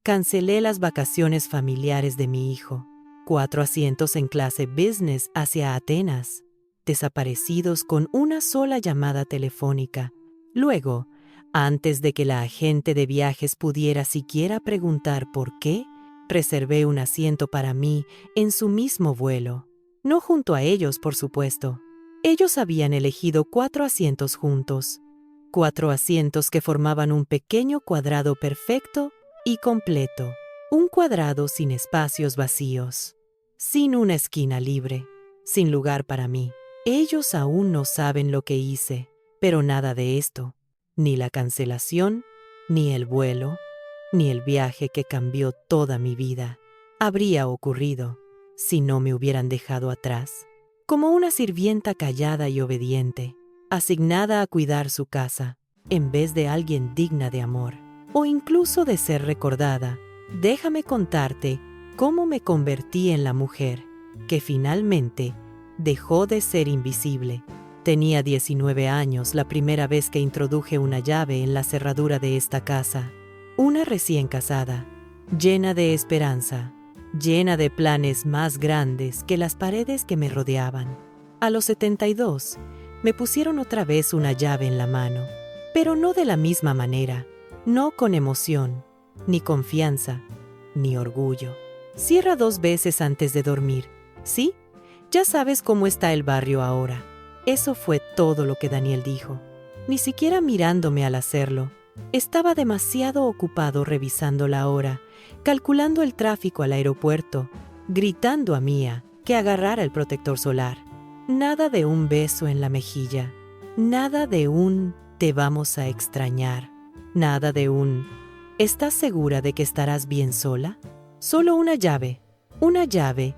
Cancelé las vacaciones familiares de mi hijo. 4 asientos en clase business hacia Atenas, desaparecidos con una sola llamada telefónica. Luego, antes de que la agente de viajes pudiera siquiera preguntar por qué, reservé un asiento para mí en su mismo vuelo. No junto a ellos, por supuesto. Ellos habían elegido 4 asientos juntos. 4 asientos que formaban un pequeño cuadrado perfecto y completo. Un cuadrado sin espacios vacíos, sin una esquina libre, sin lugar para mí. Ellos aún no saben lo que hice, pero nada de esto, ni la cancelación, ni el vuelo, ni el viaje que cambió toda mi vida, habría ocurrido si no me hubieran dejado atrás, como una sirvienta callada y obediente, asignada a cuidar su casa, en vez de alguien digna de amor, o incluso de ser recordada. Déjame contarte cómo me convertí en la mujer que finalmente dejó de ser invisible. Tenía 19 años la primera vez que introduje una llave en la cerradura de esta casa. Una recién casada, llena de esperanza, llena de planes más grandes que las paredes que me rodeaban. A los 72, me pusieron otra vez una llave en la mano, pero no de la misma manera, no con emoción, ni confianza, ni orgullo. Cierra 2 veces antes de dormir, ¿sí? Ya sabes cómo está el barrio ahora. Eso fue todo lo que Daniel dijo, ni siquiera mirándome al hacerlo. Estaba demasiado ocupado revisando la hora, calculando el tráfico al aeropuerto, gritando a Mía que agarrara el protector solar. Nada de un beso en la mejilla, nada de un "te vamos a extrañar", nada de un "¿estás segura de que estarás bien sola?". Solo una llave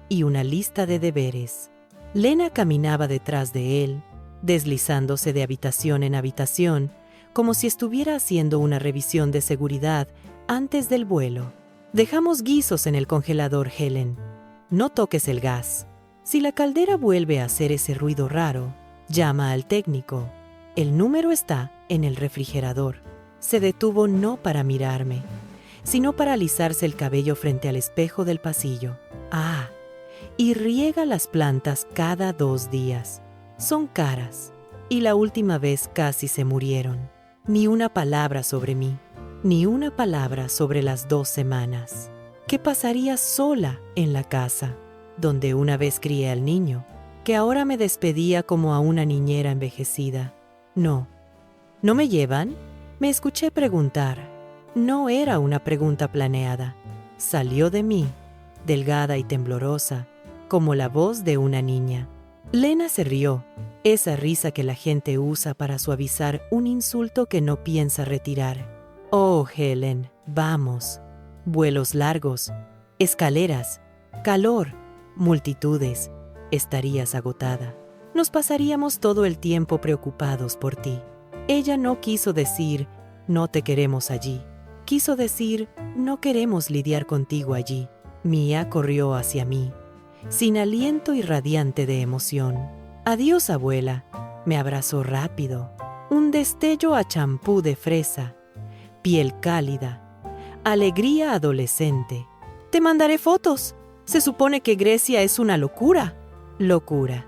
y una lista de deberes. Lena caminaba detrás de él, deslizándose de habitación en habitación, como si estuviera haciendo una revisión de seguridad antes del vuelo. Dejamos guisos en el congelador, Helen. No toques el gas. Si la caldera vuelve a hacer ese ruido raro, llama al técnico. El número está en el refrigerador. Se detuvo no para mirarme, sino para alisarse el cabello frente al espejo del pasillo. Y riega las plantas cada 2 días. Son caras, y la última vez casi se murieron. Ni una palabra sobre mí, ni una palabra sobre las 2 semanas. ¿Qué pasaría sola en la casa, donde una vez crié al niño, que ahora me despedía como a una niñera envejecida? ¿No me llevan? Me escuché preguntar. No era una pregunta planeada. Salió de mí, delgada y temblorosa, como la voz de una niña. Lena se rió, esa risa que la gente usa para suavizar un insulto que no piensa retirar. Oh, Helen, vamos. Vuelos largos, escaleras, calor, multitudes. Estarías agotada. Nos pasaríamos todo el tiempo preocupados por ti. Ella no quiso decir, no te queremos allí. Quiso decir, no queremos lidiar contigo allí. Mía corrió hacia mí, sin aliento y radiante de emoción. Adiós, abuela. Me abrazó rápido. Un destello a champú de fresa, piel cálida, alegría adolescente. Te mandaré fotos. Se supone que Grecia es una locura. Locura.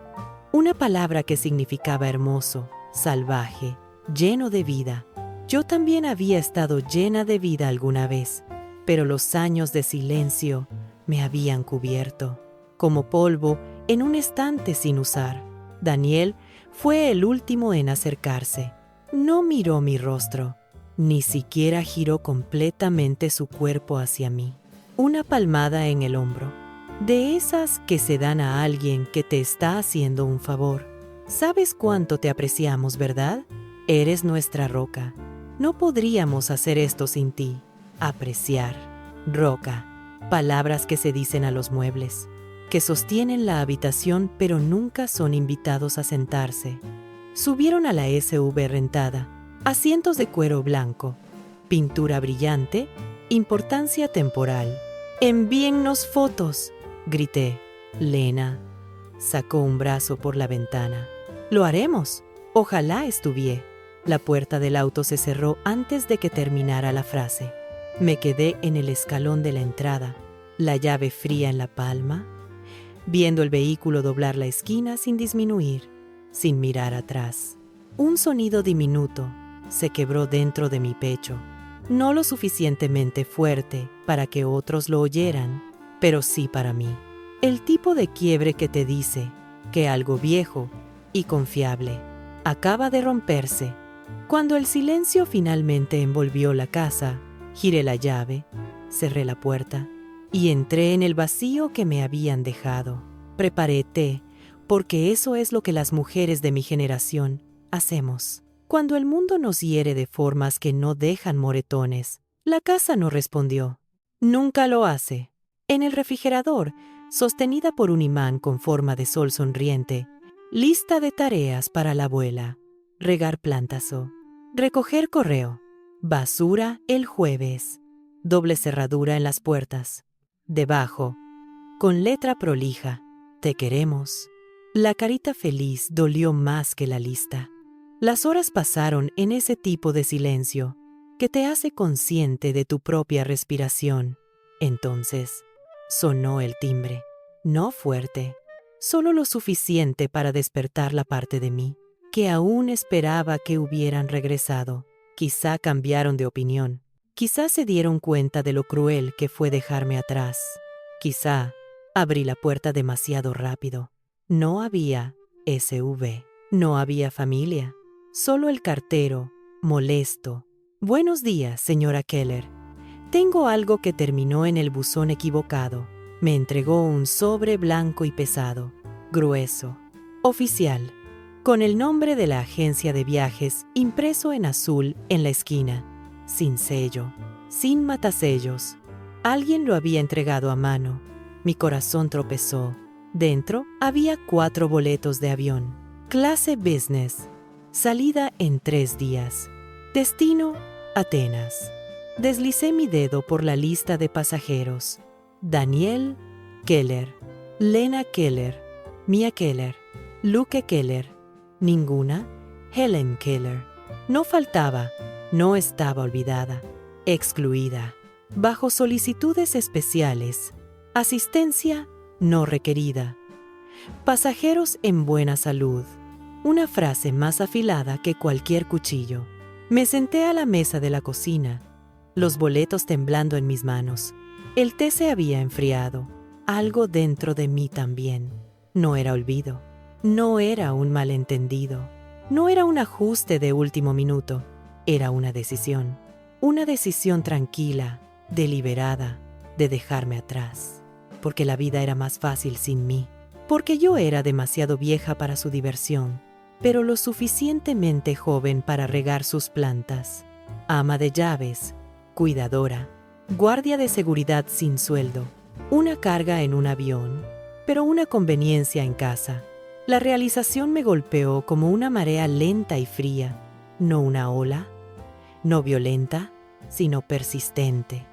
Una palabra que significaba hermoso, salvaje, lleno de vida. Yo también había estado llena de vida alguna vez, pero los años de silencio me habían cubierto, como polvo en un estante sin usar. Daniel fue el último en acercarse. No miró mi rostro, ni siquiera giró completamente su cuerpo hacia mí. Una palmada en el hombro, de esas que se dan a alguien que te está haciendo un favor. ¿Sabes cuánto te apreciamos, verdad? Eres nuestra roca. No podríamos hacer esto sin ti. Apreciar. Roca. Palabras que se dicen a los muebles, que sostienen la habitación pero nunca son invitados a sentarse. Subieron a la SUV rentada. Asientos de cuero blanco. Pintura brillante. Importancia temporal. «Envíennos fotos», grité. Lena sacó un brazo por la ventana. «Lo haremos. Ojalá estuviera». La puerta del auto se cerró antes de que terminara la frase. Me quedé en el escalón de la entrada, la llave fría en la palma, viendo el vehículo doblar la esquina sin disminuir, sin mirar atrás. Un sonido diminuto se quebró dentro de mi pecho, no lo suficientemente fuerte para que otros lo oyeran, pero sí para mí. El tipo de quiebre que te dice que algo viejo y confiable acaba de romperse. Cuando el silencio finalmente envolvió la casa, giré la llave, cerré la puerta y entré en el vacío que me habían dejado. Preparé té, porque eso es lo que las mujeres de mi generación hacemos. Cuando el mundo nos hiere de formas que no dejan moretones, la casa no respondió. Nunca lo hace. En el refrigerador, sostenida por un imán con forma de sol sonriente, lista de tareas para la abuela. Regar plantas o recoger correo. Basura el jueves. Doble cerradura en las puertas. Debajo, con letra prolija, te queremos. La carita feliz dolió más que la lista. Las horas pasaron en ese tipo de silencio que te hace consciente de tu propia respiración. Entonces, sonó el timbre. No fuerte, solo lo suficiente para despertar la parte de mí que aún esperaba que hubieran regresado. Quizá cambiaron de opinión. Quizá se dieron cuenta de lo cruel que fue dejarme atrás. Quizá abrí la puerta demasiado rápido. No había SUV. No había familia. Solo el cartero, molesto. Buenos días, señora Keller. Tengo algo que terminó en el buzón equivocado. Me entregó un sobre blanco y pesado, grueso, oficial, con el nombre de la agencia de viajes impreso en azul en la esquina, sin sello, sin matasellos. Alguien lo había entregado a mano. Mi corazón tropezó. Dentro había 4 boletos de avión. Clase Business. Salida en 3 días. Destino, Atenas. Deslicé mi dedo por la lista de pasajeros. Daniel Keller, Lena Keller, Mia Keller, Luke Keller. Ninguna, Helen Keller. No faltaba, no estaba olvidada, excluida. Bajo solicitudes especiales. Asistencia no requerida. Pasajeros en buena salud. Una frase más afilada que cualquier cuchillo. Me senté a la mesa de la cocina, los boletos temblando en mis manos. El té se había enfriado. Algo dentro de mí también. No era olvido. No era un malentendido. No era un ajuste de último minuto. Era una decisión. Una decisión tranquila, deliberada, de dejarme atrás. Porque la vida era más fácil sin mí. Porque yo era demasiado vieja para su diversión, pero lo suficientemente joven para regar sus plantas. Ama de llaves, cuidadora, guardia de seguridad sin sueldo, una carga en un avión, pero una conveniencia en casa. La realización me golpeó como una marea lenta y fría, no una ola, no violenta, sino persistente,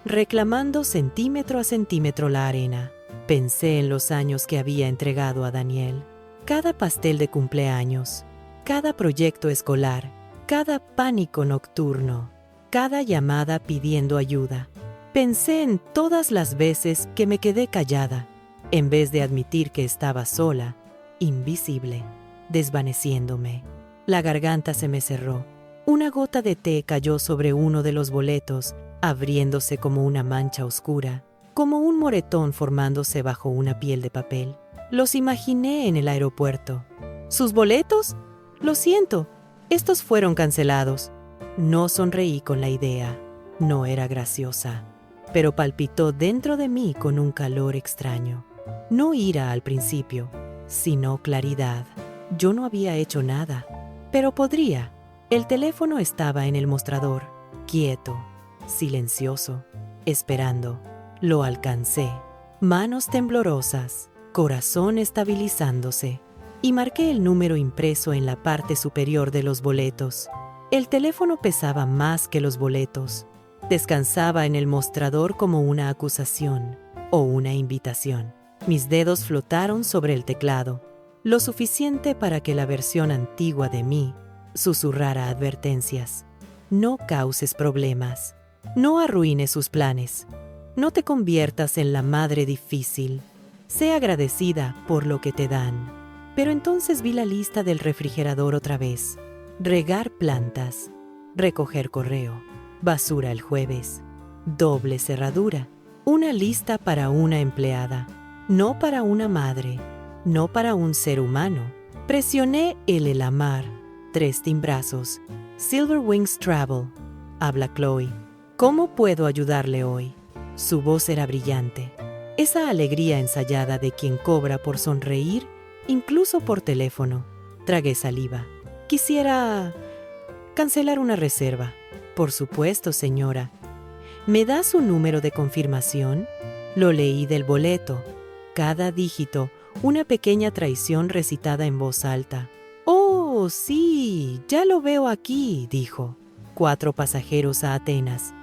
reclamando centímetro a centímetro la arena. Pensé en los años que había entregado a Daniel, cada pastel de cumpleaños, cada proyecto escolar, cada pánico nocturno, cada llamada pidiendo ayuda. Pensé en todas las veces que me quedé callada, en vez de admitir que estaba sola, invisible, desvaneciéndome. La garganta se me cerró. Una gota de té cayó sobre uno de los boletos, abriéndose como una mancha oscura, como un moretón formándose bajo una piel de papel. Los imaginé en el aeropuerto. ¿Sus boletos? Lo siento, estos fueron cancelados. No sonreí con la idea. No era graciosa, pero palpitó dentro de mí con un calor extraño. No ira al principio, sino claridad. Yo no había hecho nada, pero podría. El teléfono estaba en el mostrador, quieto, silencioso, esperando. Lo alcancé. Manos temblorosas, corazón estabilizándose, y marqué el número impreso en la parte superior de los boletos. El teléfono pesaba más que los boletos. Descansaba en el mostrador como una acusación o una invitación. Mis dedos flotaron sobre el teclado, lo suficiente para que la versión antigua de mí susurrara advertencias. No causes problemas. No arruines sus planes. No te conviertas en la madre difícil. Sé agradecida por lo que te dan. Pero entonces vi la lista del refrigerador otra vez. Regar plantas, recoger correo, basura el jueves, doble cerradura, una lista para una empleada, no para una madre, no para un ser humano. Presioné el Elamar, 3 timbrazos. Silver Wings Travel. Habla Chloe. ¿Cómo puedo ayudarle hoy? Su voz era brillante. Esa alegría ensayada de quien cobra por sonreír, incluso por teléfono. Tragué saliva. Quisiera cancelar una reserva. Por supuesto, señora. ¿Me da su número de confirmación? Lo leí del boleto. Cada dígito, una pequeña traición recitada en voz alta. «Oh, sí, ya lo veo aquí», dijo. 4 pasajeros a Atenas.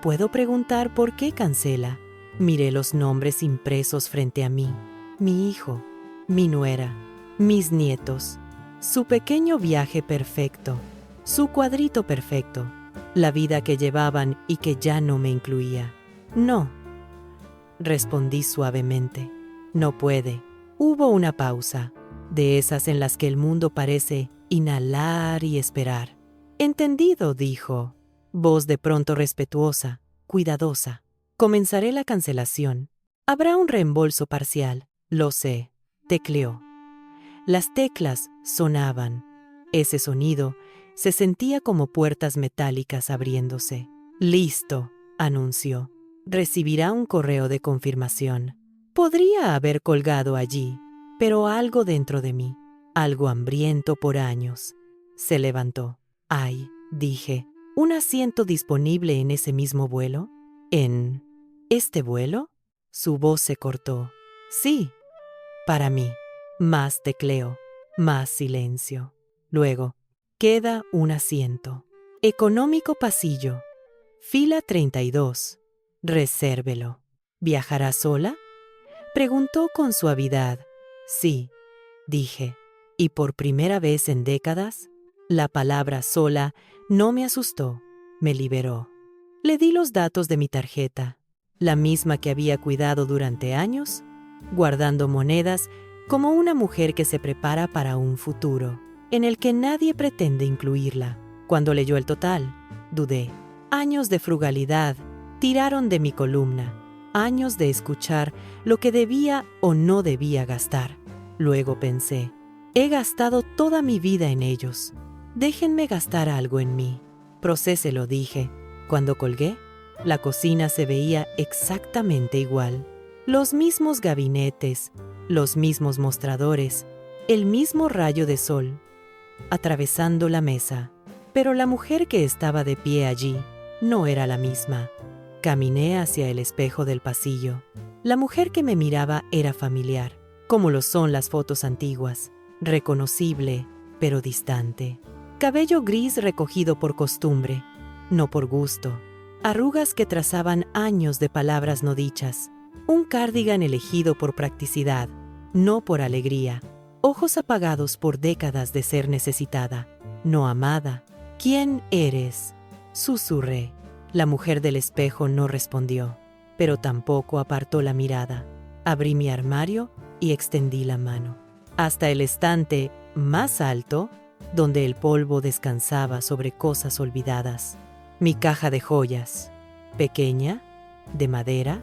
¿Puedo preguntar por qué cancela? Miré los nombres impresos frente a mí. Mi hijo, mi nuera, mis nietos. Su pequeño viaje perfecto, su cuadrito perfecto, la vida que llevaban y que ya no me incluía. No, respondí suavemente. No puede. Hubo una pausa, de esas en las que el mundo parece inhalar y esperar. Entendido, dijo, voz de pronto respetuosa, cuidadosa. Comenzaré la cancelación. Habrá un reembolso parcial, lo sé, tecleó. Las teclas sonaban. Ese sonido se sentía como puertas metálicas abriéndose. Listo, anunció. Recibirá un correo de confirmación. Podría haber colgado allí, pero algo dentro de mí, algo hambriento por años, se levantó. «Ay», dije, «¿un asiento disponible en ese mismo vuelo? ¿En este vuelo?» Su voz se cortó. «Sí, para mí». Más tecleo, más silencio. Luego, «Queda un asiento. Económico pasillo. Fila 32. Resérvelo». «¿Viajará sola?», preguntó con suavidad. «Sí», dije, y por primera vez en décadas, la palabra sola no me asustó, me liberó. Le di los datos de mi tarjeta, la misma que había cuidado durante años, guardando monedas como una mujer que se prepara para un futuro, en el que nadie pretende incluirla. Cuando leyó el total, dudé. Años de frugalidad tiraron de mi columna, años de escuchar lo que debía o no debía gastar. Luego pensé, he gastado toda mi vida en ellos. Déjenme gastar algo en mí. Procéselo, dije. Cuando colgué, la cocina se veía exactamente igual. Los mismos gabinetes, los mismos mostradores, el mismo rayo de sol, atravesando la mesa. Pero la mujer que estaba de pie allí no era la misma. Caminé hacia el espejo del pasillo. La mujer que me miraba era familiar, como lo son las fotos antiguas, reconocible, pero distante. Cabello gris recogido por costumbre, no por gusto. Arrugas que trazaban años de palabras no dichas. Un cardigan elegido por practicidad, no por alegría. Ojos apagados por décadas de ser necesitada, no amada. «¿Quién eres?», susurré. La mujer del espejo no respondió, pero tampoco apartó la mirada. Abrí mi armario y extendí la mano. Hasta el estante más alto, donde el polvo descansaba sobre cosas olvidadas. Mi caja de joyas, pequeña, de madera,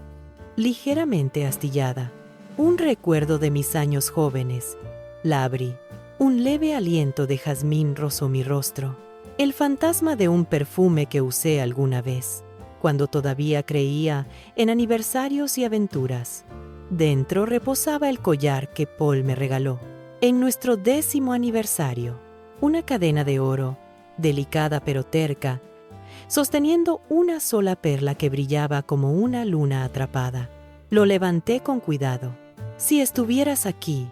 ligeramente astillada. Un recuerdo de mis años jóvenes. La abrí. Un leve aliento de jazmín rozó mi rostro. El fantasma de un perfume que usé alguna vez, cuando todavía creía en aniversarios y aventuras. Dentro reposaba el collar que Paul me regaló en nuestro 10º aniversario. Una cadena de oro, delicada pero terca, sosteniendo una sola perla que brillaba como una luna atrapada. Lo levanté con cuidado. «Si estuvieras aquí»,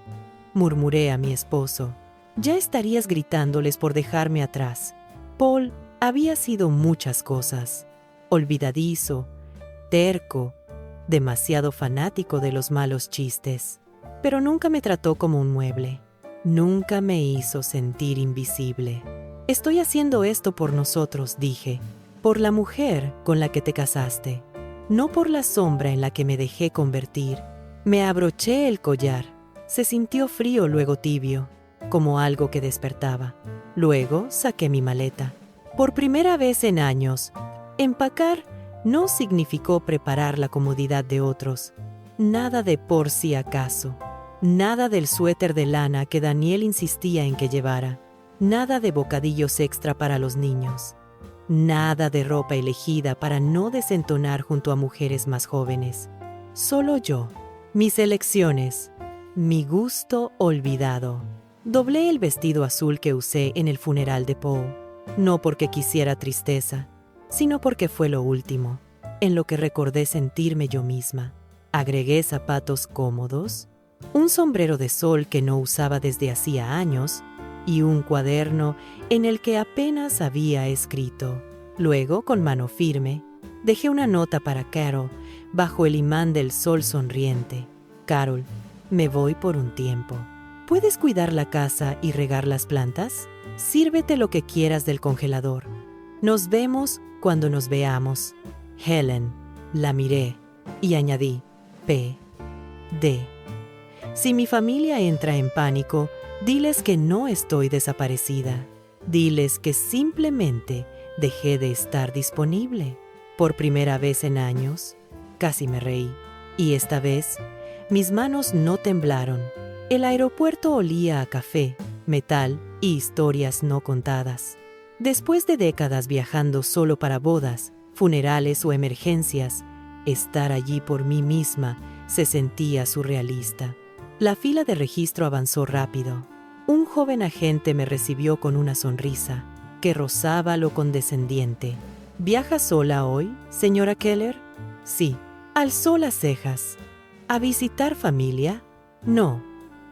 murmuré a mi esposo, «ya estarías gritándoles por dejarme atrás». Paul había sido muchas cosas. Olvidadizo, terco, demasiado fanático de los malos chistes. Pero nunca me trató como un mueble. Nunca me hizo sentir invisible. «Estoy haciendo esto por nosotros», dije, por la mujer con la que te casaste, no por la sombra en la que me dejé convertir. Me abroché el collar. Se sintió frío, luego tibio, como algo que despertaba. Luego saqué mi maleta. Por primera vez en años, empacar no significó preparar la comodidad de otros. Nada de por si acaso. Nada del suéter de lana que Daniel insistía en que llevara. Nada de bocadillos extra para los niños. Nada de ropa elegida para no desentonar junto a mujeres más jóvenes. Solo yo, mis elecciones, mi gusto olvidado. Doblé el vestido azul que usé en el funeral de Poe, no porque quisiera tristeza, sino porque fue lo último, en lo que recordé sentirme yo misma. Agregué zapatos cómodos, un sombrero de sol que no usaba desde hacía años, y un cuaderno en el que apenas había escrito. Luego, con mano firme, dejé una nota para Carol bajo el imán del sol sonriente. Carol, me voy por un tiempo. ¿Puedes cuidar la casa y regar las plantas? Sírvete lo que quieras del congelador. Nos vemos cuando nos veamos. Helen. La miré y añadí, P.D. Si mi familia entra en pánico, diles que no estoy desaparecida. Diles que simplemente dejé de estar disponible. Por primera vez en años, casi me reí. Y esta vez, mis manos no temblaron. El aeropuerto olía a café, metal y historias no contadas. Después de décadas viajando solo para bodas, funerales o emergencias, estar allí por mí misma se sentía surrealista. La fila de registro avanzó rápido. Un joven agente me recibió con una sonrisa que rozaba lo condescendiente. ¿Viaja sola hoy, señora Keller? Sí. Alzó las cejas. ¿A visitar familia? No,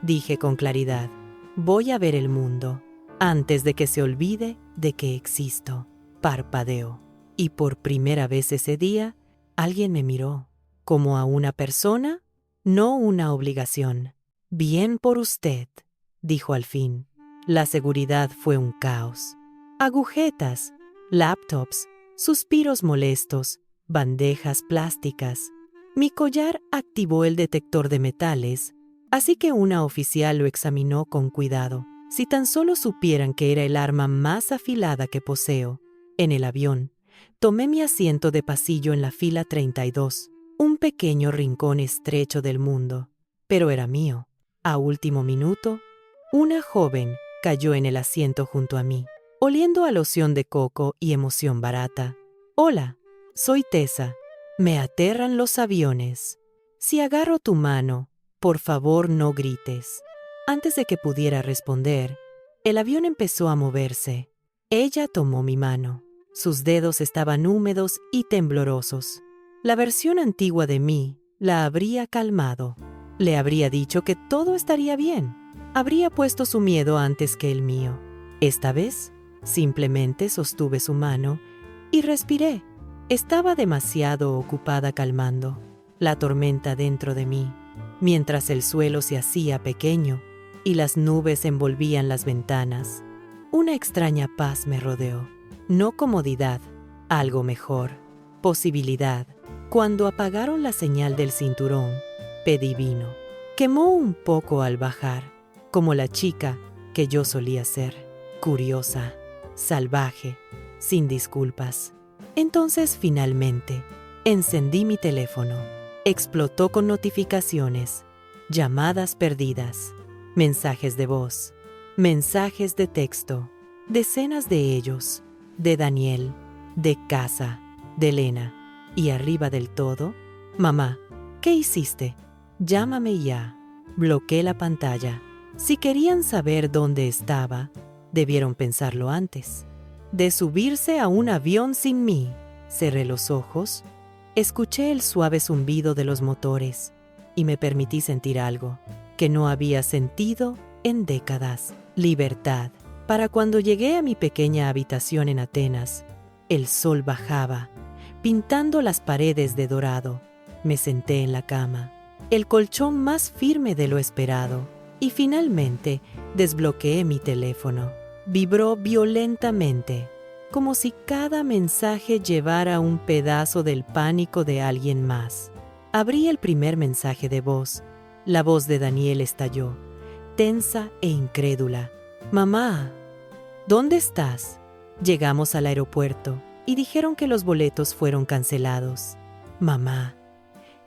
dije con claridad. Voy a ver el mundo, antes de que se olvide de que existo. Parpadeó. Y por primera vez ese día, alguien me miró. ¿Como a una persona? No una obligación. Bien por usted, dijo al fin. La seguridad fue un caos. Agujetas, laptops, suspiros molestos, bandejas plásticas. Mi collar activó el detector de metales, así que una oficial lo examinó con cuidado. Si tan solo supieran que era el arma más afilada que poseo. En el avión, tomé mi asiento de pasillo en la fila 32, un pequeño rincón estrecho del mundo, pero era mío. A último minuto, una joven cayó en el asiento junto a mí, oliendo a loción de coco y emoción barata. Hola, soy Tessa. Me aterran los aviones. Si agarro tu mano, por favor no grites. Antes de que pudiera responder, el avión empezó a moverse. Ella tomó mi mano. Sus dedos estaban húmedos y temblorosos. La versión antigua de mí la habría calmado. Le habría dicho que todo estaría bien. Habría puesto su miedo antes que el mío. Esta vez, simplemente sostuve su mano y respiré. Estaba demasiado ocupada calmando la tormenta dentro de mí, mientras el suelo se hacía pequeño y las nubes envolvían las ventanas. Una extraña paz me rodeó. No comodidad, algo mejor. Posibilidad. Cuando apagaron la señal del cinturón, pedí vino. Quemó un poco al bajar, como la chica que yo solía ser. Curiosa, salvaje, sin disculpas. Entonces, finalmente, encendí mi teléfono. Explotó con notificaciones, llamadas perdidas, mensajes de voz, mensajes de texto, decenas de ellos, de Daniel, de casa, de Elena. Y arriba del todo, mamá, ¿qué hiciste? Llámame ya. Bloqueé la pantalla. Si querían saber dónde estaba, debieron pensarlo antes. De subirse a un avión sin mí. Cerré los ojos, escuché el suave zumbido de los motores y me permití sentir algo que no había sentido en décadas. Libertad. Para cuando llegué a mi pequeña habitación en Atenas, el sol bajaba, pintando las paredes de dorado. Me senté en la cama, el colchón más firme de lo esperado, y finalmente desbloqueé mi teléfono. Vibró violentamente. como si cada mensaje llevara un pedazo del pánico de alguien más. Abrí el primer mensaje de voz. La voz de Daniel estalló, tensa e incrédula. «Mamá, ¿dónde estás?» Llegamos al aeropuerto y dijeron que los boletos fueron cancelados. «Mamá,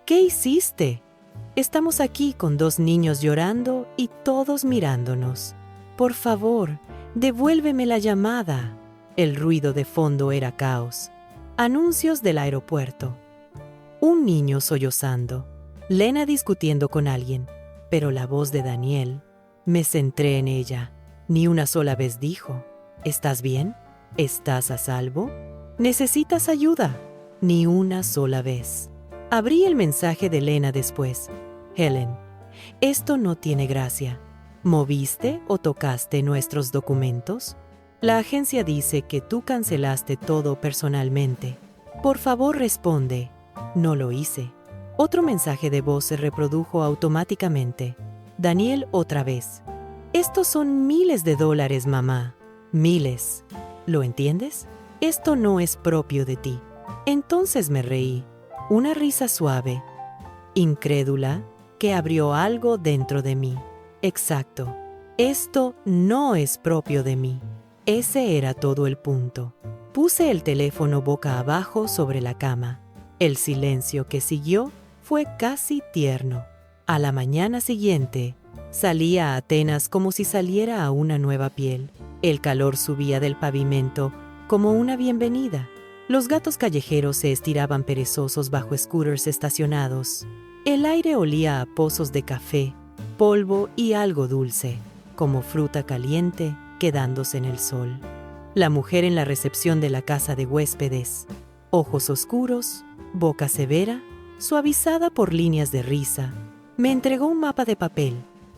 ¿qué hiciste?» «Estamos aquí con 2 niños llorando y todos mirándonos. Por favor, devuélveme la llamada». El ruido de fondo era caos. Anuncios del aeropuerto. Un niño sollozando. Lena discutiendo con alguien. Pero la voz de Daniel. Me centré en ella. Ni una sola vez dijo: «¿Estás bien? ¿Estás a salvo? ¿Necesitas ayuda?» Ni una sola vez. Abrí el mensaje de Lena después. «Helen, esto no tiene gracia. ¿Moviste o tocaste nuestros documentos? La agencia dice que tú cancelaste todo personalmente. Por favor, responde». No lo hice. Otro mensaje de voz se reprodujo automáticamente. Daniel otra vez. «Estos son miles de dólares, mamá. Miles. ¿Lo entiendes? Esto no es propio de ti». Entonces me reí. Una risa suave, incrédula, que abrió algo dentro de mí. Exacto. Esto no es propio de mí. Ese era todo el punto. Puse el teléfono boca abajo sobre la cama. El silencio que siguió fue casi tierno. A la mañana siguiente, salí a Atenas como si saliera a una nueva piel. El calor subía del pavimento como una bienvenida. Los gatos callejeros se estiraban perezosos bajo scooters estacionados. El aire olía a pozos de café, polvo y algo dulce, como fruta caliente quedándose en el sol. La mujer en la recepción de la casa de huéspedes, ojos oscuros, boca severa, suavizada por líneas de risa, me entregó un mapa de papel.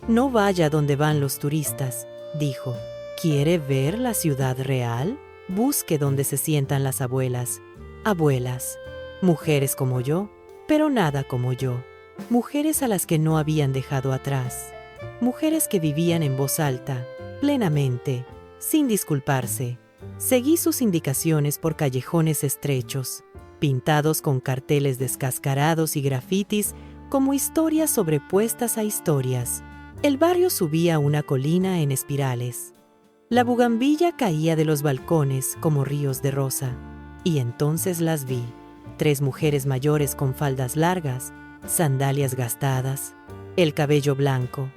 «No vaya donde van los turistas», dijo. «¿Quiere ver la ciudad real? Busque donde se sientan las abuelas. Abuelas, mujeres como yo, pero nada como yo. Mujeres a las que no habían dejado atrás. Mujeres que vivían en voz alta, plenamente, sin disculparse». Seguí sus indicaciones por callejones estrechos, pintados con carteles descascarados y grafitis como historias sobrepuestas a historias. El barrio subía una colina en espirales. La bugambilla caía de los balcones como ríos de rosa. Y entonces las vi. 3 mujeres mayores con faldas largas, sandalias gastadas, el cabello blanco,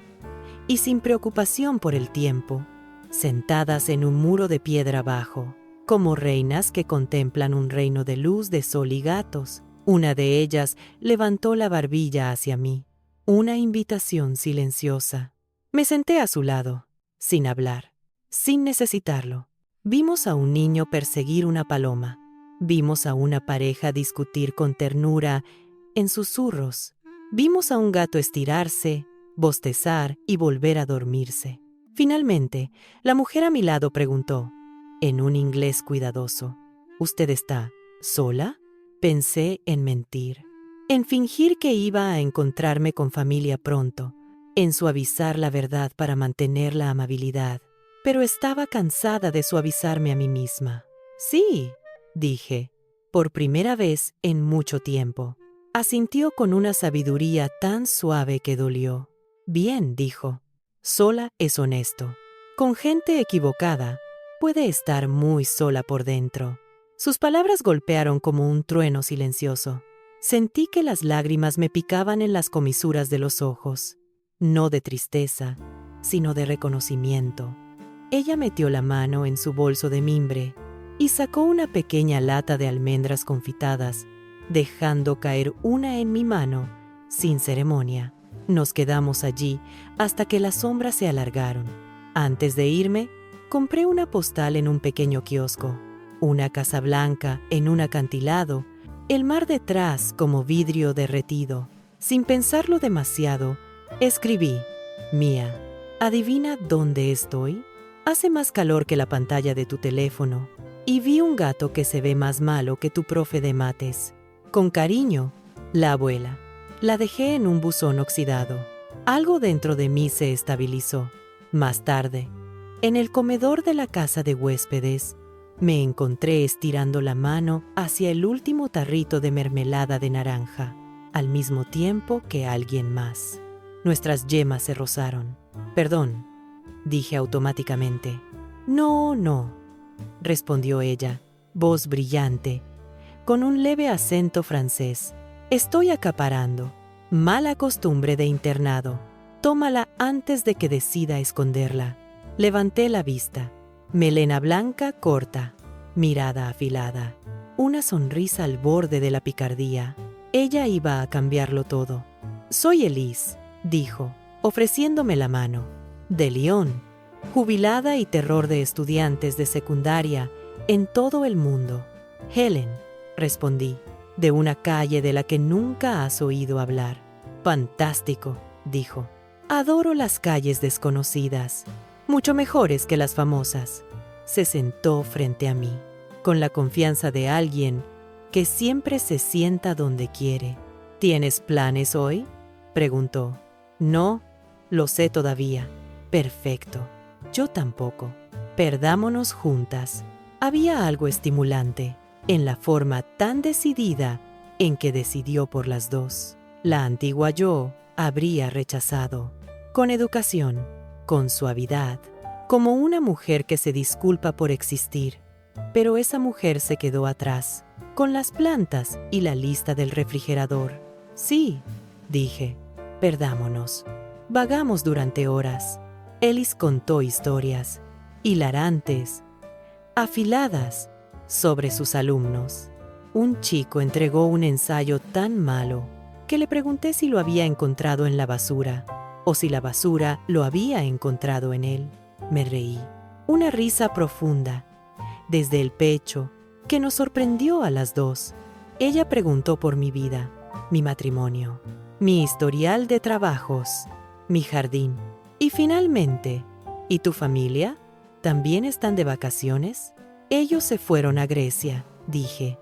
y sin preocupación por el tiempo, sentadas en un muro de piedra bajo, como reinas que contemplan un reino de luz, de sol y gatos. Una de ellas levantó la barbilla hacia mí, una invitación silenciosa. Me senté a su lado, sin hablar, sin necesitarlo. Vimos a un niño perseguir una paloma. Vimos a una pareja discutir con ternura en susurros. Vimos a un gato estirarse, bostezar y volver a dormirse. Finalmente, la mujer a mi lado preguntó, en un inglés cuidadoso: «¿Usted está sola?» Pensé en mentir, en fingir que iba a encontrarme con familia pronto, en suavizar la verdad para mantener la amabilidad, pero estaba cansada de suavizarme a mí misma. «Sí», dije, por primera vez en mucho tiempo. Asintió con una sabiduría tan suave que dolió. «Bien», dijo. «Sola es honesto. Con gente equivocada, puede estar muy sola por dentro». Sus palabras golpearon como un trueno silencioso. Sentí que las lágrimas me picaban en las comisuras de los ojos, no de tristeza, sino de reconocimiento. Ella metió la mano en su bolso de mimbre y sacó una pequeña lata de almendras confitadas, dejando caer una en mi mano, sin ceremonia. Nos quedamos allí hasta que las sombras se alargaron. Antes de irme, compré una postal en un pequeño kiosco, una casa blanca en un acantilado, el mar detrás como vidrio derretido. Sin pensarlo demasiado, escribí: «Mía, ¿adivina dónde estoy? Hace más calor que la pantalla de tu teléfono y vi un gato que se ve más malo que tu profe de mates. Con cariño, la abuela». La dejé en un buzón oxidado. Algo dentro de mí se estabilizó. Más tarde, en el comedor de la casa de huéspedes, Me encontré estirando la mano hacia el último tarrito de mermelada de naranja, al mismo tiempo que alguien más. Nuestras yemas se rozaron. «Perdón», dije automáticamente. «No, no», respondió ella, voz brillante, con un leve acento francés. «Estoy acaparando. Mala costumbre de internado. Tómala antes de que decida esconderla». Levanté la vista. Melena blanca corta, mirada afilada, una sonrisa al borde de la picardía. Ella iba a cambiarlo todo. «Soy Elise», dijo, ofreciéndome la mano. «De Lyon, jubilada y terror de estudiantes de secundaria en todo el mundo». «Helen», respondí, «de una calle de la que nunca has oído hablar». «Fantástico», dijo. «Adoro las calles desconocidas, mucho mejores que las famosas». Se sentó frente a mí, con la confianza de alguien que siempre se sienta donde quiere. «¿Tienes planes hoy?», preguntó. «No, lo sé todavía». «Perfecto. Yo tampoco. Perdámonos juntas». Había algo estimulante en la forma tan decidida en que decidió por las dos. La antigua yo habría rechazado. Con educación, con suavidad, como una mujer que se disculpa por existir. Pero esa mujer se quedó atrás, con las plantas y la lista del refrigerador. «Sí», dije, «perdámonos». Vagamos durante horas. Ellis contó historias, hilarantes, afiladas, sobre sus alumnos. Un chico entregó un ensayo tan malo que le pregunté si lo había encontrado en la basura o si la basura lo había encontrado en él. Me reí. Una risa profunda, desde el pecho, que nos sorprendió a las dos. Ella preguntó por mi vida, mi matrimonio, mi historial de trabajos, mi jardín. Y finalmente, ¿y tu familia? ¿También están de vacaciones? Ellos se fueron a Grecia, dije.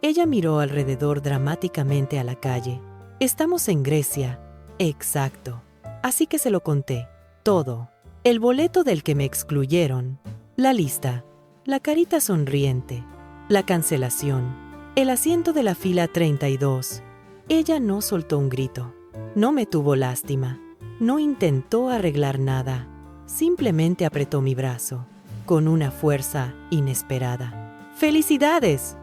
Ella miró alrededor dramáticamente a la calle. Estamos en Grecia. Exacto. Así que se lo conté. Todo. El boleto del que me excluyeron. La lista. La carita sonriente. La cancelación. El asiento de la fila 32. Ella no soltó un grito. No me tuvo lástima. No intentó arreglar nada. Simplemente apretó mi brazo, con una fuerza inesperada. «¡Felicidades!»,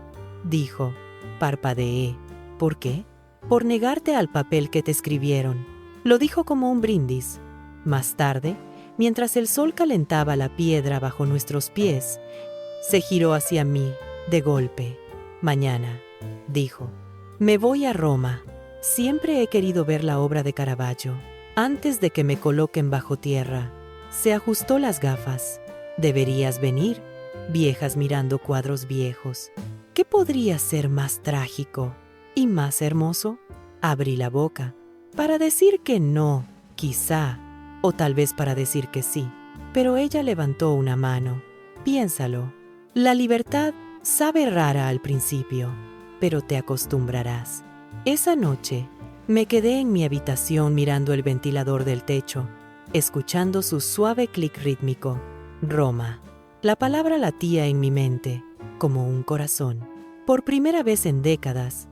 dijo. Parpadeé. «¿Por qué?». «Por negarte al papel que te escribieron». Lo dijo como un brindis. Más tarde, mientras el sol calentaba la piedra bajo nuestros pies, se giró hacia mí, de golpe. «Mañana», dijo, «me voy a Roma. Siempre he querido ver la obra de Caravaggio. Antes de que me coloquen bajo tierra». Se ajustó las gafas. «Deberías venir, viejas mirando cuadros viejos. ¿Qué podría ser más trágico y más hermoso?». Abrí la boca para decir que no, quizá, o tal vez para decir que sí, pero ella levantó una mano. «Piénsalo. La libertad sabe rara al principio, pero te acostumbrarás». Esa noche me quedé en mi habitación mirando el ventilador del techo, escuchando su suave clic rítmico. Roma. La palabra latía en mi mente, como un corazón. Por primera vez en décadas,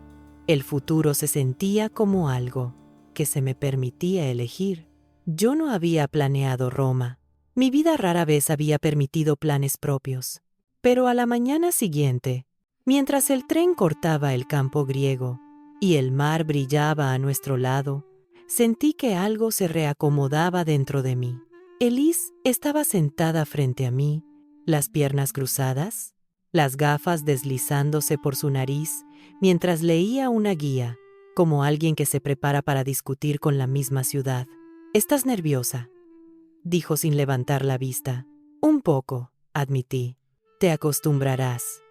el futuro se sentía como algo que se me permitía elegir. Yo no había planeado Roma. Mi vida rara vez había permitido planes propios. Pero a la mañana siguiente, mientras el tren cortaba el campo griego y el mar brillaba a nuestro lado, sentí que algo se reacomodaba dentro de mí. Elise estaba sentada frente a mí, las piernas cruzadas, las gafas deslizándose por su nariz mientras leía una guía, como alguien que se prepara para discutir con la misma ciudad. «¿Estás nerviosa?», dijo sin levantar la vista. «Un poco», admití. «Te acostumbrarás.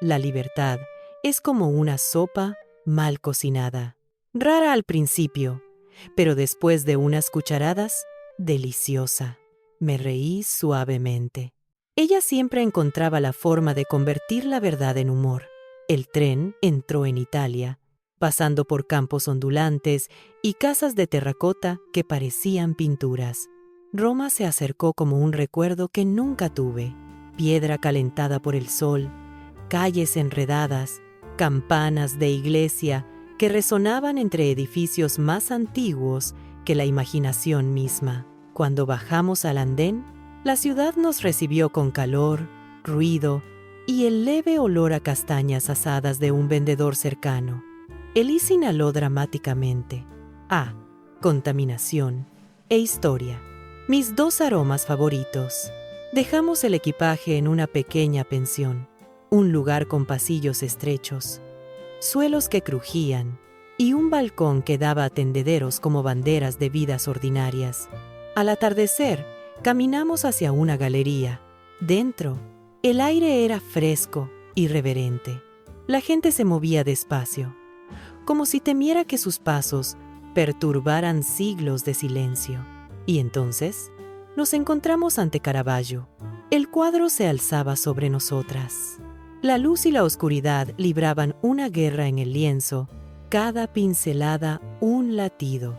La libertad es como una sopa mal cocinada. Rara al principio, pero después de unas cucharadas, deliciosa». Me reí suavemente. Ella siempre encontraba la forma de convertir la verdad en humor. El tren entró en Italia, pasando por campos ondulantes y casas de terracota que parecían pinturas. Roma se acercó como un recuerdo que nunca tuve. piedra calentada por el sol, calles enredadas, campanas de iglesia que resonaban entre edificios más antiguos que la imaginación misma. Cuando bajamos al andén, la ciudad nos recibió con calor, ruido y el leve olor a castañas asadas de un vendedor cercano. Elise inhaló dramáticamente. Contaminación e historia. Mis dos aromas favoritos. Dejamos el equipaje en una pequeña pensión, un lugar con pasillos estrechos, suelos que crujían y un balcón que daba a tendederos como banderas de vidas ordinarias. Al atardecer, caminamos hacia una galería. Dentro, el aire era fresco y reverente. La gente se movía despacio, como si temiera que sus pasos perturbaran siglos de silencio. Y entonces, nos encontramos ante Caravaggio. El cuadro se alzaba sobre nosotras. La luz y la oscuridad libraban una guerra en el lienzo, cada pincelada un latido,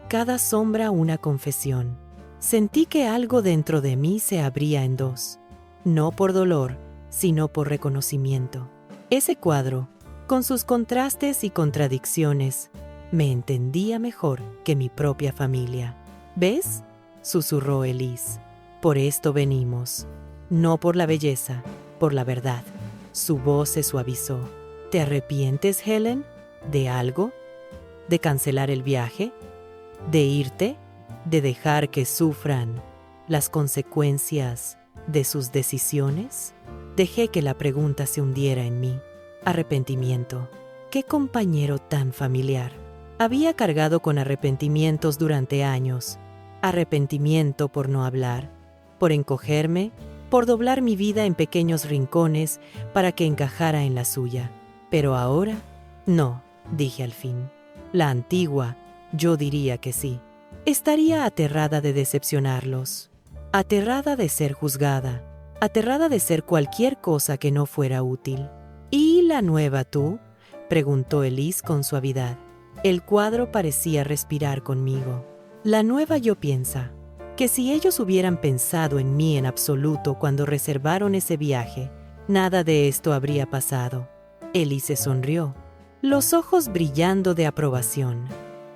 cada sombra una confesión. Sentí que algo dentro de mí se abría en dos, no por dolor, sino por reconocimiento. Ese cuadro, con sus contrastes y contradicciones, me entendía mejor que mi propia familia. ¿Ves?, susurró Elise. Por esto venimos, no por la belleza, por la verdad. Su voz se suavizó. ¿Te arrepientes, Helen? ¿De algo? ¿De cancelar el viaje? ¿De irte? ¿De dejar que sufran las consecuencias de sus decisiones? Dejé que la pregunta se hundiera en mí. Arrepentimiento. ¡Qué compañero tan familiar! Había cargado con arrepentimientos durante años. Arrepentimiento por no hablar, por encogerme, por doblar mi vida en pequeños rincones para que encajara en la suya. Pero ahora, no, dije al fin. La antigua, yo diría que sí. Estaría aterrada de decepcionarlos, aterrada de ser juzgada, aterrada de ser cualquier cosa que no fuera útil. ¿Y la nueva tú?, preguntó Elise con suavidad. El cuadro parecía respirar conmigo. La nueva yo piensa que si ellos hubieran pensado en mí en absoluto cuando reservaron ese viaje, nada de esto habría pasado. Elise sonrió, los ojos brillando de aprobación.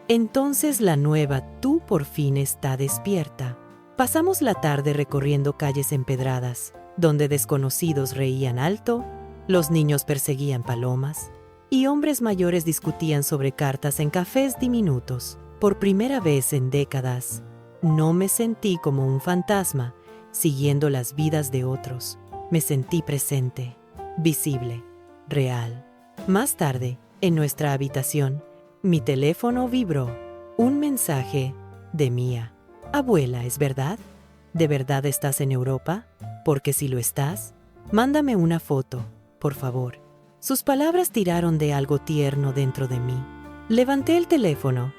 Entonces la nueva tú por fin está despierta. Pasamos la tarde recorriendo calles empedradas, donde desconocidos reían alto, los niños perseguían palomas y hombres mayores discutían sobre cartas en cafés diminutos. Por primera vez en décadas, no me sentí como un fantasma siguiendo las vidas de otros. Me sentí presente, visible, real. Más tarde, en nuestra habitación, mi teléfono vibró. Un mensaje de Mía. Abuela, ¿es verdad? ¿De verdad estás en Europa? Porque si lo estás, mándame una foto, por favor. Sus palabras tiraron de algo tierno dentro de mí. Levanté el teléfono.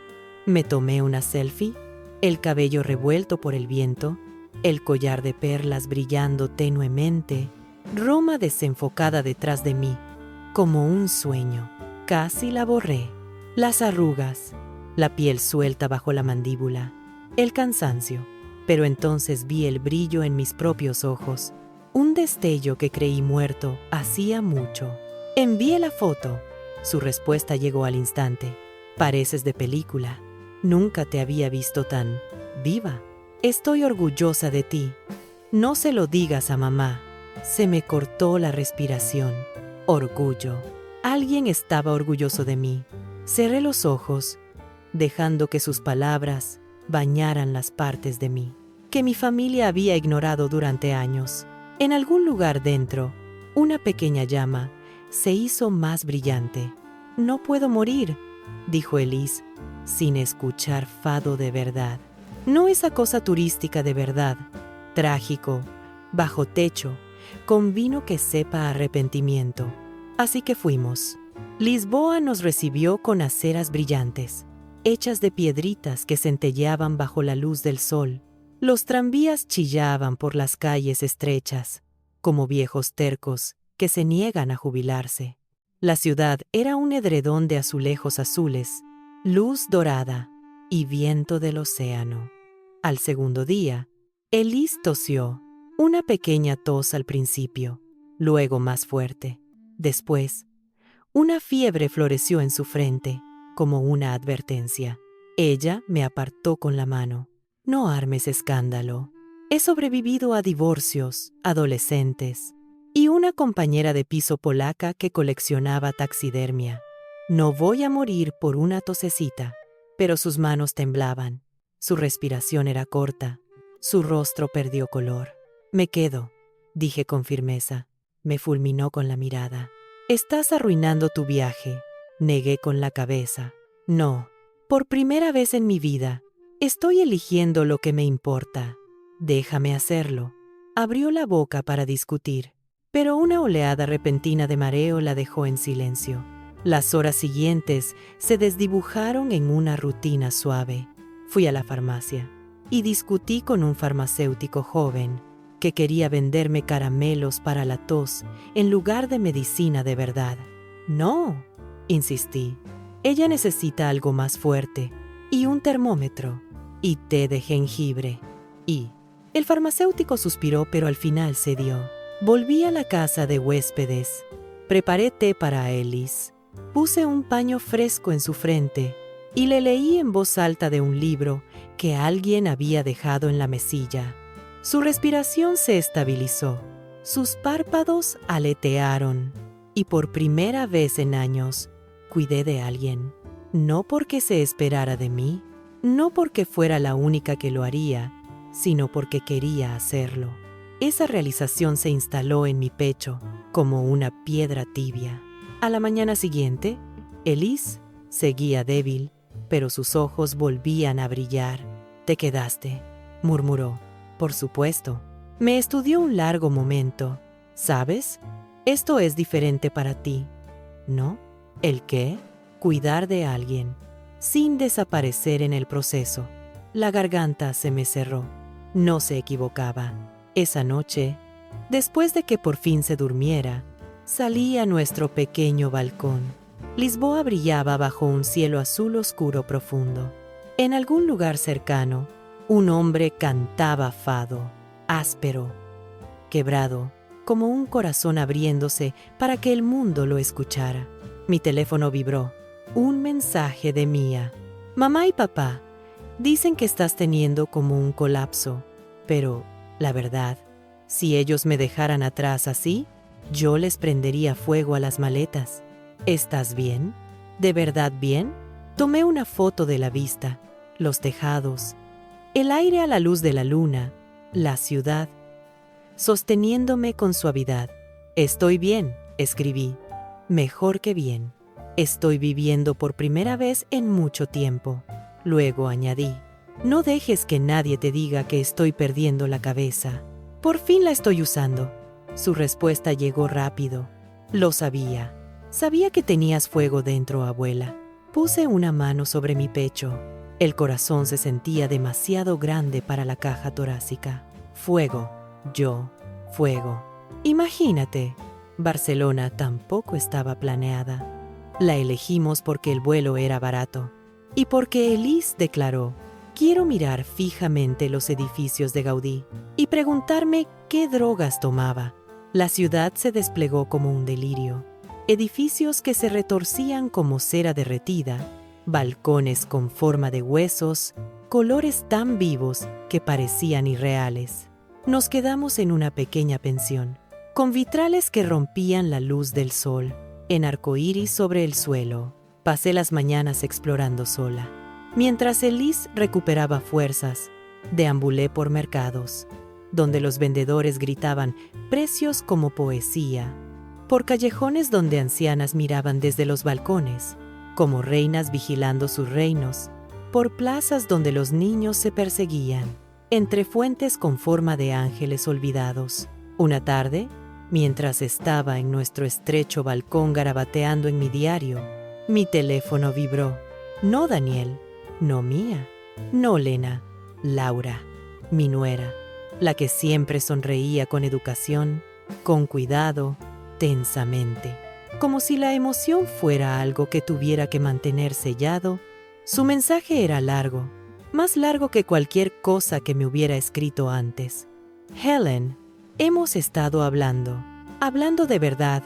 Me tomé una selfie, el cabello revuelto por el viento, el collar de perlas brillando tenuemente, Roma desenfocada detrás de mí, como un sueño. Casi la borré. Las arrugas, la piel suelta bajo la mandíbula, el cansancio. Pero entonces vi el brillo en mis propios ojos, un destello que creí muerto hacía mucho. Envié la foto. Su respuesta llegó al instante. Pareces de película. Nunca te había visto tan viva. Estoy orgullosa de ti. No se lo digas a mamá. Se me cortó la respiración. Orgullo. Alguien estaba orgulloso de mí. Cerré los ojos, dejando que sus palabras bañaran las partes de mí, que mi familia había ignorado durante años. En algún lugar dentro, una pequeña llama se hizo más brillante. No puedo morir, dijo Elise, sin escuchar fado de verdad. No esa cosa turística de verdad, trágico, bajo techo, con vino que sepa a arrepentimiento. Así que fuimos. Lisboa nos recibió con aceras brillantes, hechas de piedritas que centelleaban bajo la luz del sol. Los tranvías chillaban por las calles estrechas, como viejos tercos que se niegan a jubilarse. La ciudad era un edredón de azulejos azules, luz dorada y viento del océano. Al segundo día, Elise tosió. Una pequeña tos al principio, luego más fuerte. Después, una fiebre floreció en su frente, como una advertencia. Ella me apartó con la mano. No armes escándalo. He sobrevivido a divorcios, adolescentes y una compañera de piso polaca que coleccionaba taxidermia. No voy a morir por una tosecita. Pero sus manos temblaban, su respiración era corta, su rostro perdió color. Me quedo, dije con firmeza. Me fulminó con la mirada. Estás arruinando tu viaje, negué con la cabeza. No, por primera vez en mi vida, estoy eligiendo lo que me importa. Déjame hacerlo. Abrió la boca para discutir, pero una oleada repentina de mareo la dejó en silencio. Las horas siguientes se desdibujaron en una rutina suave. Fui a la farmacia y discutí con un farmacéutico joven que quería venderme caramelos para la tos en lugar de medicina de verdad. No, insistí. Ella necesita algo más fuerte y un termómetro y té de jengibre. Y el farmacéutico suspiró, pero al final cedió. Volví a la casa de huéspedes. Preparé té para Ellis. Puse un paño fresco en su frente y le leí en voz alta de un libro que alguien había dejado en la mesilla. Su respiración se estabilizó, sus párpados aletearon y por primera vez en años cuidé de alguien. No porque se esperara de mí, no porque fuera la única que lo haría, sino porque quería hacerlo. Esa realización se instaló en mi pecho como una piedra tibia. A la mañana siguiente, Elise seguía débil, pero sus ojos volvían a brillar. «Te quedaste», murmuró. «Por supuesto». Me estudió un largo momento. «¿Sabes? Esto es diferente para ti, ¿no?» ¿El qué? Cuidar de alguien, sin desaparecer en el proceso. La garganta se me cerró. No se equivocaba. Esa noche, después de que por fin se durmiera, salí a nuestro pequeño balcón. Lisboa brillaba bajo un cielo azul oscuro profundo. En algún lugar cercano, un hombre cantaba fado, áspero, quebrado, como un corazón abriéndose para que el mundo lo escuchara. Mi teléfono vibró. Un mensaje de Mía. «Mamá y papá dicen que estás teniendo como un colapso, pero, la verdad, si ellos me dejaran atrás así, yo les prendería fuego a las maletas. ¿Estás bien? ¿De verdad bien?» Tomé una foto de la vista, los tejados, el aire a la luz de la luna, la ciudad, sosteniéndome con suavidad. «Estoy bien», escribí. «Mejor que bien. Estoy viviendo por primera vez en mucho tiempo». Luego añadí: «No dejes que nadie te diga que estoy perdiendo la cabeza. Por fin la estoy usando». Su respuesta llegó rápido. «Lo sabía. Sabía que tenías fuego dentro, abuela». Puse una mano sobre mi pecho. El corazón se sentía demasiado grande para la caja torácica. Fuego. Yo. Fuego. Imagínate. Barcelona tampoco estaba planeada. La elegimos porque el vuelo era barato. Y porque Elise declaró: «Quiero mirar fijamente los edificios de Gaudí y preguntarme qué drogas tomaba». La ciudad se desplegó como un delirio. Edificios que se retorcían como cera derretida, balcones con forma de huesos, colores tan vivos que parecían irreales. Nos quedamos en una pequeña pensión, con vitrales que rompían la luz del sol, en arcoíris sobre el suelo. Pasé las mañanas explorando sola. Mientras Elise recuperaba fuerzas, deambulé por mercados, donde los vendedores gritaban precios como poesía, por callejones donde ancianas miraban desde los balcones, como reinas vigilando sus reinos, por plazas donde los niños se perseguían, entre fuentes con forma de ángeles olvidados. Una tarde, mientras estaba en nuestro estrecho balcón garabateando en mi diario, mi teléfono vibró. No Daniel, no Mía, no Lena, Laura, mi nuera, la que siempre sonreía con educación, con cuidado, tensamente, como si la emoción fuera algo que tuviera que mantener sellado. Su mensaje era largo, más largo que cualquier cosa que me hubiera escrito antes. «Helen, Hemos estado hablando de verdad,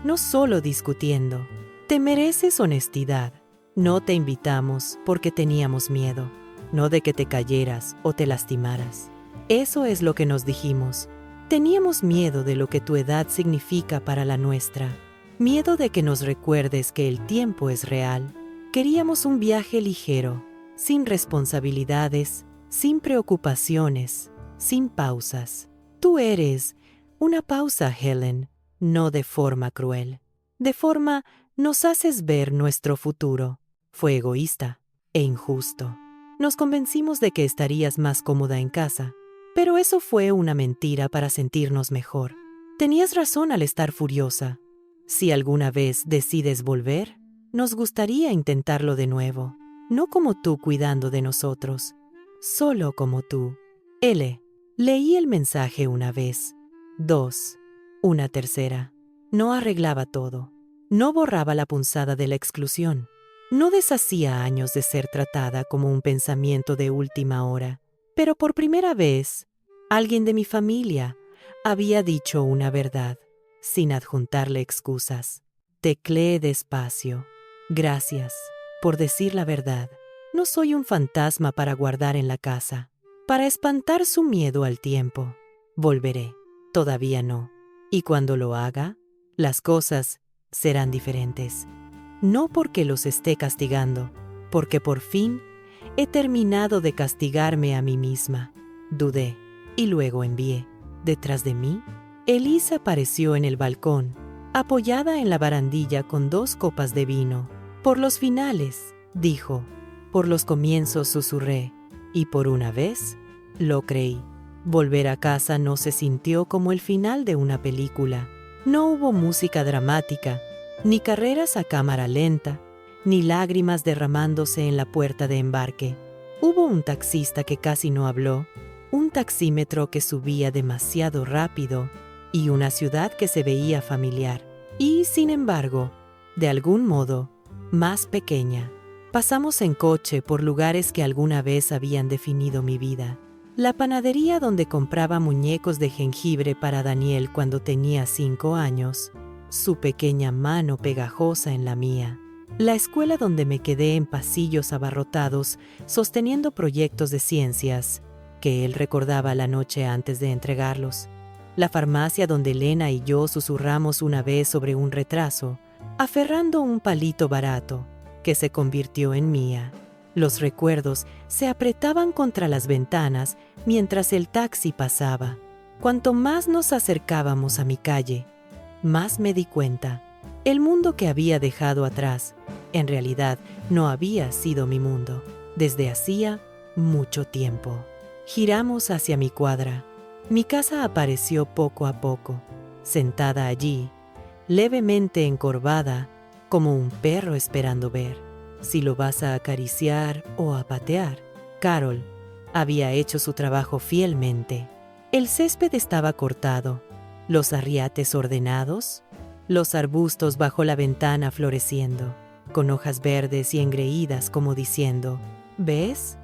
no solo discutiendo. Te mereces honestidad. No te invitamos porque teníamos miedo, no de que te cayeras o te lastimaras. Eso es lo que nos dijimos. Teníamos miedo de lo que tu edad significa para la nuestra. Miedo de que nos recuerdes que el tiempo es real. Queríamos un viaje ligero, sin responsabilidades, sin preocupaciones, sin pausas. Tú eres una pausa, Helen, no de forma cruel. De forma, nos haces ver nuestro futuro. Fue egoísta e injusto. Nos convencimos de que estarías más cómoda en casa, pero eso fue una mentira para sentirnos mejor. Tenías razón al estar furiosa. Si alguna vez decides volver, nos gustaría intentarlo de nuevo, no como tú cuidando de nosotros, solo como tú. L. Leí el mensaje una vez, 2, una tercera. No arreglaba todo. No borraba la punzada de la exclusión. No deshacía años de ser tratada como un pensamiento de última hora. Pero por primera vez, alguien de mi familia había dicho una verdad, sin adjuntarle excusas. Tecleé despacio. Gracias por decir la verdad. No soy un fantasma para guardar en la casa, para espantar su miedo al tiempo. Volveré. Todavía no. Y cuando lo haga, las cosas serán diferentes. No porque los esté castigando, porque por fin he terminado de castigarme a mí misma. Dudé y luego envié. Detrás de mí, Elisa apareció en el balcón, apoyada en la barandilla con 2 copas de vino. Por los finales, dijo. Por los comienzos, susurré. Y por una vez, lo creí. Volver a casa no se sintió como el final de una película. No hubo música dramática, ni carreras a cámara lenta, ni lágrimas derramándose en la puerta de embarque. Hubo un taxista que casi no habló, un taxímetro que subía demasiado rápido y una ciudad que se veía familiar y, sin embargo, de algún modo, más pequeña. Pasamos en coche por lugares que alguna vez habían definido mi vida. La panadería donde compraba muñecos de jengibre para Daniel cuando tenía 5 años, su pequeña mano pegajosa en la mía. La escuela donde me quedé en pasillos abarrotados sosteniendo proyectos de ciencias que él recordaba la noche antes de entregarlos. La farmacia donde Elena y yo susurramos una vez sobre un retraso, aferrando un palito barato que se convirtió en mía. Los recuerdos se apretaban contra las ventanas mientras el taxi pasaba. Cuanto más nos acercábamos a mi calle, más me di cuenta. El mundo que había dejado atrás, en realidad, no había sido mi mundo, desde hacía mucho tiempo. Giramos hacia mi cuadra. Mi casa apareció poco a poco, sentada allí, levemente encorvada, como un perro esperando ver si lo vas a acariciar o a patear. Carol había hecho su trabajo fielmente. El césped estaba cortado, los arriates ordenados, los arbustos bajo la ventana floreciendo, con hojas verdes y engreídas como diciendo, ¿ves?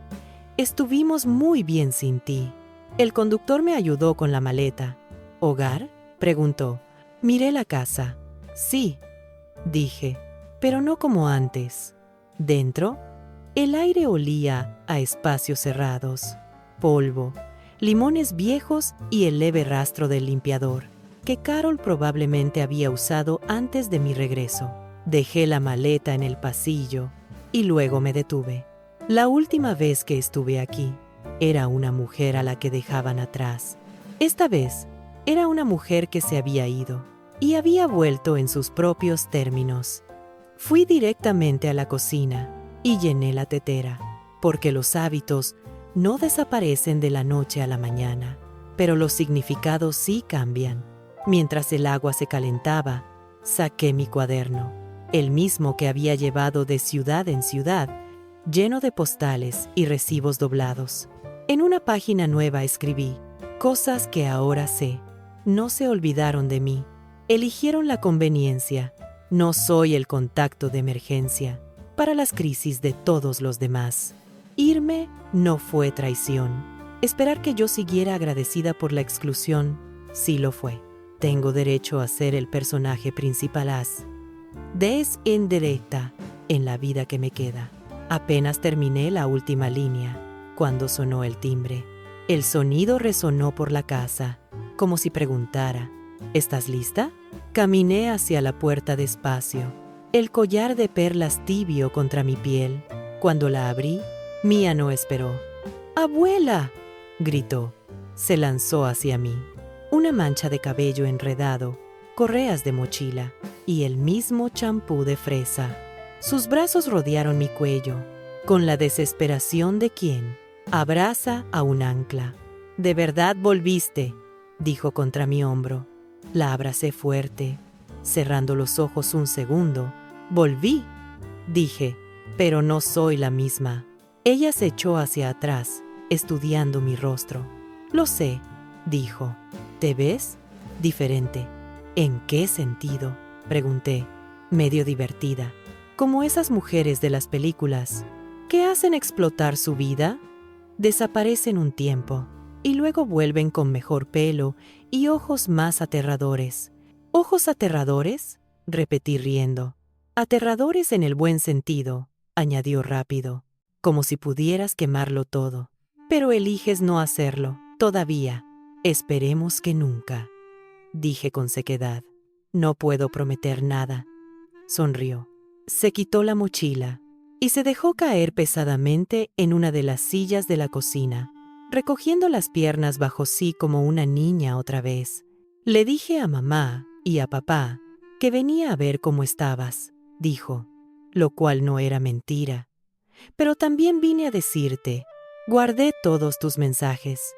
Estuvimos muy bien sin ti. El conductor me ayudó con la maleta. ¿Hogar?, preguntó. Miré la casa. Sí, dije, pero no como antes. Dentro, el aire olía a espacios cerrados, polvo, limones viejos y el leve rastro del limpiador, que Carol probablemente había usado antes de mi regreso. Dejé la maleta en el pasillo y luego me detuve. La última vez que estuve aquí, era una mujer a la que dejaban atrás. Esta vez, era una mujer que se había ido y había vuelto en sus propios términos. Fui directamente a la cocina y llené la tetera, porque los hábitos no desaparecen de la noche a la mañana, pero los significados sí cambian. Mientras el agua se calentaba, saqué mi cuaderno, el mismo que había llevado de ciudad en ciudad, lleno de postales y recibos doblados. En una página nueva escribí, cosas que ahora sé. No se olvidaron de mí. Eligieron la conveniencia. No soy el contacto de emergencia para las crisis de todos los demás. Irme no fue traición. Esperar que yo siguiera agradecida por la exclusión Sí lo fue. Tengo derecho a ser el personaje principal en directa en la vida que me queda. Apenas terminé la última línea, cuando sonó el timbre. El sonido resonó por la casa, como si preguntara, ¿estás lista? Caminé hacia la puerta despacio, el collar de perlas tibio contra mi piel. Cuando la abrí, Mía no esperó. ¡Abuela!, gritó. Se lanzó hacia mí. Una mancha de cabello enredado, correas de mochila y el mismo champú de fresa. Sus brazos rodearon mi cuello, con la desesperación de quien abraza a un ancla. «¿De verdad volviste?», dijo contra mi hombro. La abracé fuerte, cerrando los ojos un segundo. «Volví», dije, «pero no soy la misma». Ella se echó hacia atrás, estudiando mi rostro. «Lo sé», dijo. «¿Te ves diferente?» «¿En qué sentido?», pregunté, medio divertida. «Como esas mujeres de las películas, que hacen explotar su vida, desaparecen un tiempo y luego vuelven con mejor pelo y ojos más aterradores». «¿Ojos aterradores?», repetí riendo. «Aterradores en el buen sentido», añadió rápido, como si pudieras quemarlo todo. «Pero eliges no hacerlo, todavía. Esperemos que nunca», dije con sequedad. «No puedo prometer nada». Sonrió. Se quitó la mochila y se dejó caer pesadamente en una de las sillas de la cocina, recogiendo las piernas bajo sí como una niña otra vez. «Le dije a mamá y a papá que venía a ver cómo estabas», dijo, lo cual no era mentira. «Pero también vine a decirte, guardé todos tus mensajes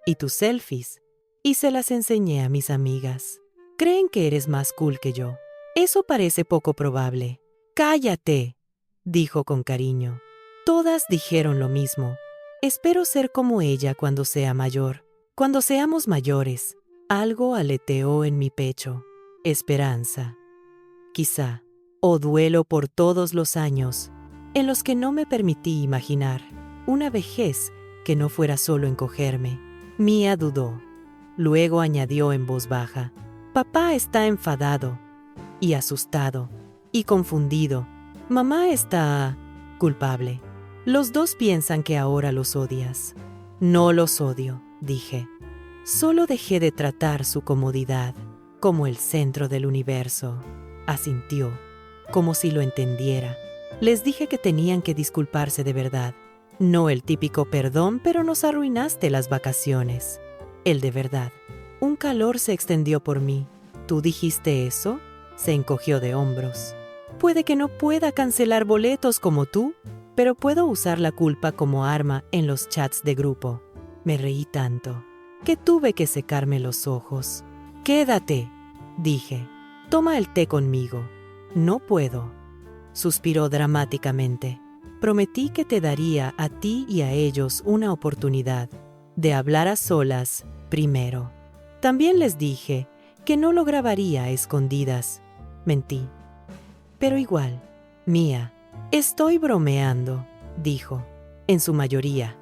y tus selfies y se las enseñé a mis amigas. Creen que eres más cool que yo. Eso parece poco probable». «Cállate», dijo con cariño. «Todas dijeron lo mismo. Espero ser como ella cuando sea mayor. Cuando seamos mayores». Algo aleteó en mi pecho. Esperanza. Quizá. O duelo por todos los años en los que no me permití imaginar una vejez que no fuera solo encogerme. Mía dudó. Luego añadió en voz baja: «Papá está enfadado y asustado y confundido. Mamá está culpable. Los dos piensan que ahora los odias». «No los odio», dije. «Solo dejé de tratar su comodidad como el centro del universo». Asintió, como si lo entendiera. Les dije que tenían que disculparse de verdad. No el típico perdón, pero nos arruinaste las vacaciones. El de verdad. Un calor se extendió por mí. «¿Tú dijiste eso?», se encogió de hombros. «Puede que no pueda cancelar boletos como tú, pero puedo usar la culpa como arma en los chats de grupo». Me reí tanto que tuve que secarme los ojos. «Quédate», dije. «Toma el té conmigo». «No puedo», suspiró dramáticamente. «Prometí que te daría a ti y a ellos una oportunidad de hablar a solas primero. También les dije que no lo grabaría a escondidas». Mentí. «Pero igual, Mía, estoy bromeando», dijo. «En su mayoría.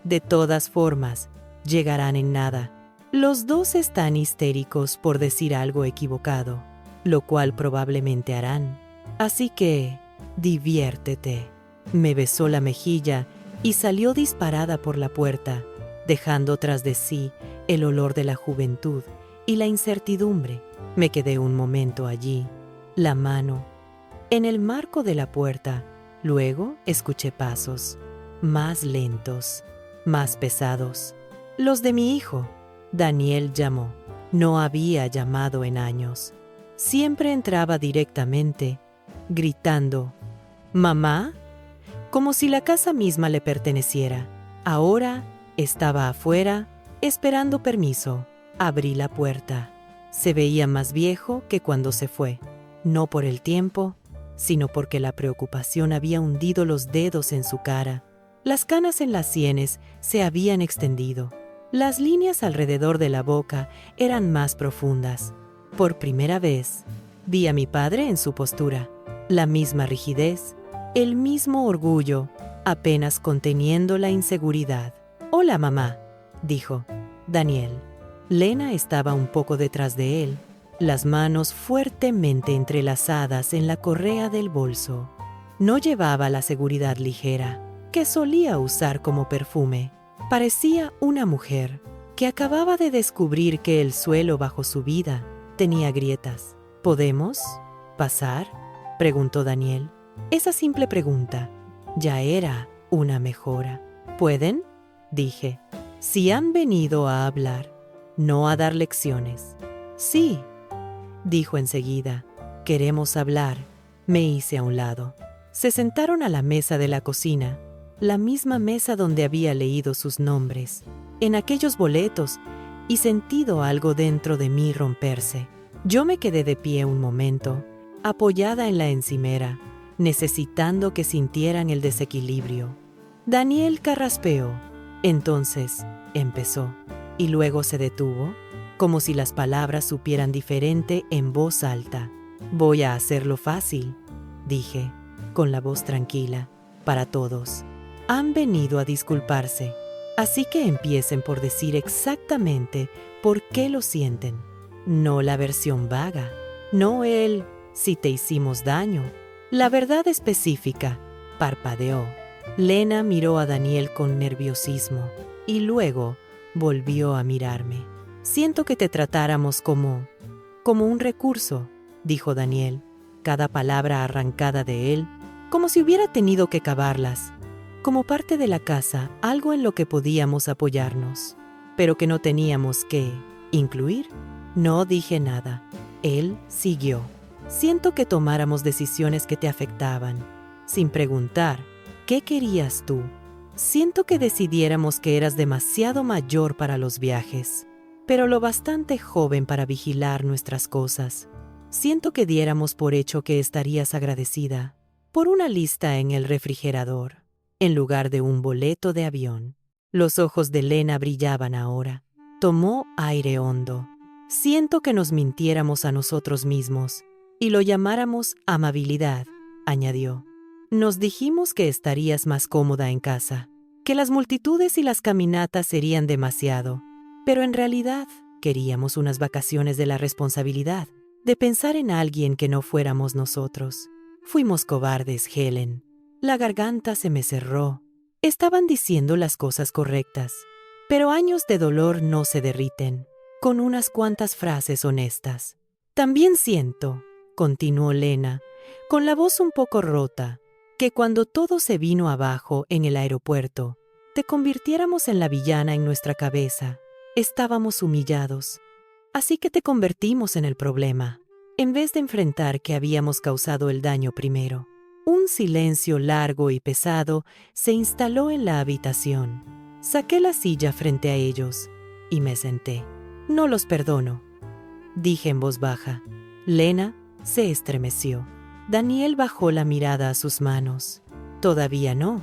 De todas formas, llegarán en nada. Los dos están histéricos por decir algo equivocado, lo cual probablemente harán. Así que, diviértete». Me besó la mejilla y salió disparada por la puerta, dejando tras de sí el olor de la juventud y la incertidumbre. Me quedé un momento allí, la mano en el marco de la puerta. Luego escuché pasos, más lentos, más pesados. Los de mi hijo. Daniel llamó. No había llamado en años. Siempre entraba directamente, gritando: «¿Mamá?», como si la casa misma le perteneciera. Ahora estaba afuera, esperando permiso. Abrí la puerta. Se veía más viejo que cuando se fue. No por el tiempo, sino porque la preocupación había hundido los dedos en su cara. Las canas en las sienes se habían extendido. Las líneas alrededor de la boca eran más profundas. Por primera vez, vi a mi padre en su postura. La misma rigidez, el mismo orgullo, apenas conteniendo la inseguridad. «Hola, mamá», dijo. «Daniel». Lena estaba un poco detrás de él, las manos fuertemente entrelazadas en la correa del bolso. No llevaba la seguridad ligera que solía usar como perfume. Parecía una mujer que acababa de descubrir que el suelo bajo su vida tenía grietas. ¿Podemos pasar?, preguntó Daniel. Esa simple pregunta ya era una mejora. ¿Pueden?, dije. Si han venido a hablar, no a dar lecciones. Sí, dijo enseguida. Queremos hablar. Me hice a un lado. Se sentaron a la mesa de la cocina, la misma mesa donde había leído sus nombres, en aquellos boletos, y sentido algo dentro de mí romperse. Yo me quedé de pie un momento, apoyada en la encimera, necesitando que sintieran el desequilibrio. Daniel carraspeó. Entonces empezó, y luego se detuvo, como si las palabras supieran diferente en voz alta. Voy a hacerlo fácil, dije, con la voz tranquila, para todos. Han venido a disculparse, así que empiecen por decir exactamente por qué lo sienten. No la versión vaga, no el si te hicimos daño. La verdad específica, parpadeó. Lena miró a Daniel con nerviosismo y luego volvió a mirarme. Siento que te tratáramos como un recurso, dijo Daniel, cada palabra arrancada de él, como si hubiera tenido que cavarlas, como parte de la casa, algo en lo que podíamos apoyarnos, pero que no teníamos que incluir. No dije nada. Él siguió. Siento que tomáramos decisiones que te afectaban, sin preguntar, ¿qué querías tú? Siento que decidiéramos que eras demasiado mayor para los viajes, pero lo bastante joven para vigilar nuestras cosas. Siento que diéramos por hecho que estarías agradecida por una lista en el refrigerador, en lugar de un boleto de avión. Los ojos de Lena brillaban ahora. Tomó aire hondo. Siento que nos mintiéramos a nosotros mismos y lo llamáramos amabilidad, añadió. Nos dijimos que estarías más cómoda en casa, que las multitudes y las caminatas serían demasiado, pero en realidad queríamos unas vacaciones de la responsabilidad, de pensar en alguien que no fuéramos nosotros. Fuimos cobardes, Helen. La garganta se me cerró. Estaban diciendo las cosas correctas, pero años de dolor no se derriten con unas cuantas frases honestas. También siento, continuó Lena, con la voz un poco rota, que cuando todo se vino abajo en el aeropuerto, te convirtiéramos en la villana en nuestra cabeza. Estábamos humillados, así que te convertimos en el problema, en vez de enfrentar que habíamos causado el daño primero. Un silencio largo y pesado se instaló en la habitación. Saqué la silla frente a ellos y me senté. No los perdono, dije en voz baja. Lena se estremeció. Daniel bajó la mirada a sus manos. Todavía no,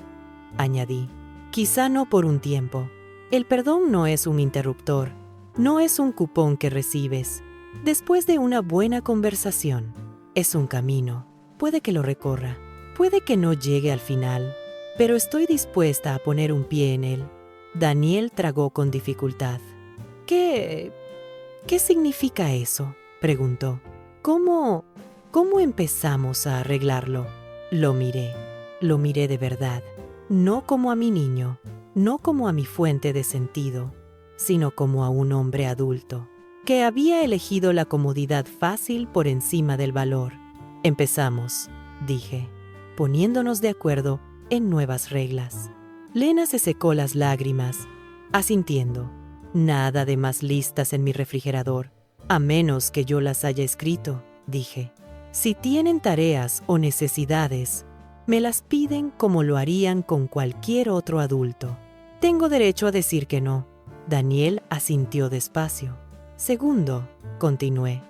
añadí. Quizá no por un tiempo. El perdón no es un interruptor, no es un cupón que recibes. Después de una buena conversación, es un camino. Puede que lo recorra, puede que no llegue al final, pero estoy dispuesta a poner un pie en él. Daniel tragó con dificultad. ¿Qué significa eso?, preguntó. ¿Cómo empezamos a arreglarlo? Lo miré de verdad, no como a mi niño, no como a mi fuente de sentido, sino como a un hombre adulto, que había elegido la comodidad fácil por encima del valor. Empezamos, dije, poniéndonos de acuerdo en nuevas reglas. Lena se secó las lágrimas, asintiendo. Nada de más listas en mi refrigerador, a menos que yo las haya escrito, dije. Si tienen tareas o necesidades, me las piden como lo harían con cualquier otro adulto. Tengo derecho a decir que no. Daniel asintió despacio. Segundo, continué,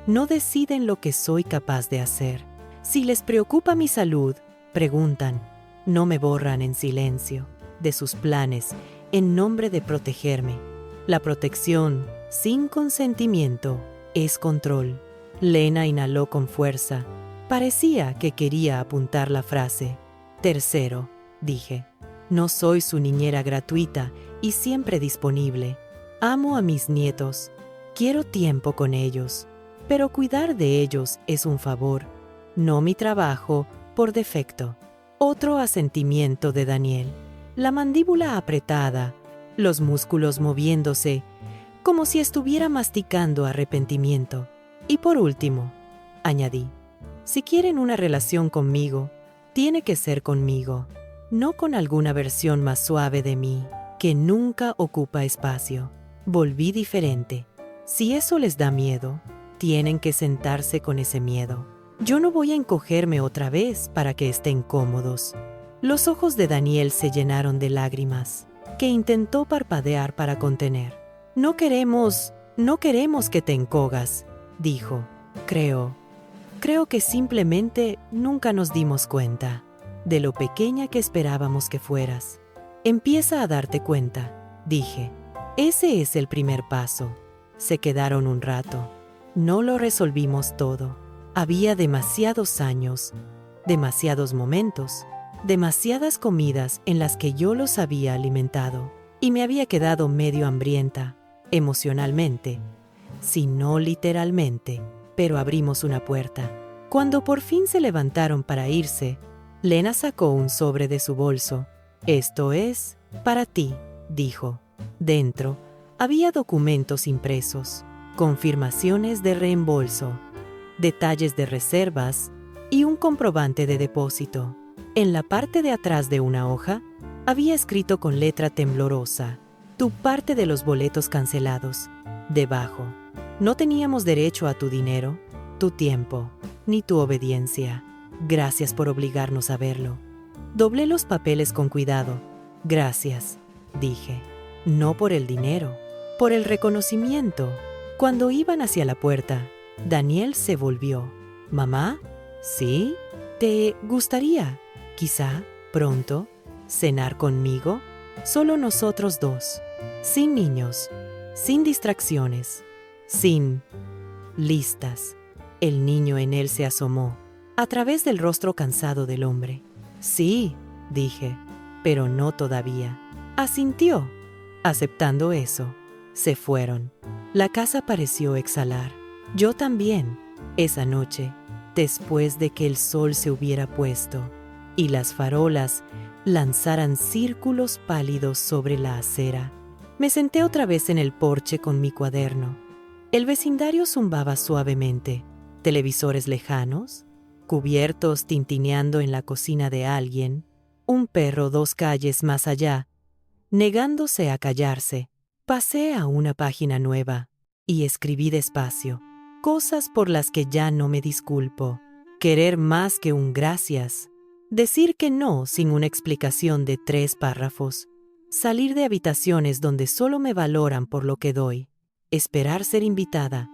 no deciden lo que soy capaz de hacer. Si les preocupa mi salud, preguntan. No me borran en silencio de sus planes en nombre de protegerme. La protección, sin consentimiento, es control. Lena inhaló con fuerza. Parecía que quería apuntar la frase. Tercero, dije, no soy su niñera gratuita y siempre disponible. Amo a mis nietos, quiero tiempo con ellos, pero cuidar de ellos es un favor, no mi trabajo por defecto. Otro asentimiento de Daniel, la mandíbula apretada, los músculos moviéndose, como si estuviera masticando arrepentimiento. Y por último, añadí, si quieren una relación conmigo, tiene que ser conmigo, no con alguna versión más suave de mí, que nunca ocupa espacio. Volví diferente. Si eso les da miedo, tienen que sentarse con ese miedo. Yo no voy a encogerme otra vez para que estén cómodos. Los ojos de Daniel se llenaron de lágrimas, que intentó parpadear para contener. No queremos que te encogas, dijo. Creo que simplemente nunca nos dimos cuenta de lo pequeña que esperábamos que fueras. Empieza a darte cuenta, dije. Ese es el primer paso. Se quedaron un rato. No lo resolvimos todo. Había demasiados años, demasiados momentos, demasiadas comidas en las que yo los había alimentado y me había quedado medio hambrienta, emocionalmente, si no literalmente, pero abrimos una puerta. Cuando por fin se levantaron para irse, Lena sacó un sobre de su bolso. Esto es para ti, dijo. Dentro había documentos impresos, confirmaciones de reembolso, detalles de reservas y un comprobante de depósito. En la parte de atrás de una hoja había escrito con letra temblorosa, tu parte de los boletos cancelados. Debajo, no teníamos derecho a tu dinero, tu tiempo, ni tu obediencia. Gracias por obligarnos a verlo. Doblé los papeles con cuidado. Gracias, dije. No por el dinero, por el reconocimiento. Cuando iban hacia la puerta, Daniel se volvió. ¿Mamá? ¿Sí? ¿Te gustaría, quizá, pronto, cenar conmigo? Solo nosotros dos, sin niños, sin distracciones, sin listas. El niño en él se asomó, a través del rostro cansado del hombre. Sí, dije, pero no todavía. Asintió. Aceptando eso, se fueron. La casa pareció exhalar. Yo también, esa noche, después de que el sol se hubiera puesto y las farolas lanzaran círculos pálidos sobre la acera. Me senté otra vez en el porche con mi cuaderno. El vecindario zumbaba suavemente. Televisores lejanos, cubiertos tintineando en la cocina de alguien, un perro 2 calles más allá, negándose a callarse. Pasé a una página nueva y escribí despacio, cosas por las que ya no me disculpo. Querer más que un gracias. Decir que no sin una explicación de 3 párrafos. Salir de habitaciones donde solo me valoran por lo que doy. Esperar ser invitada,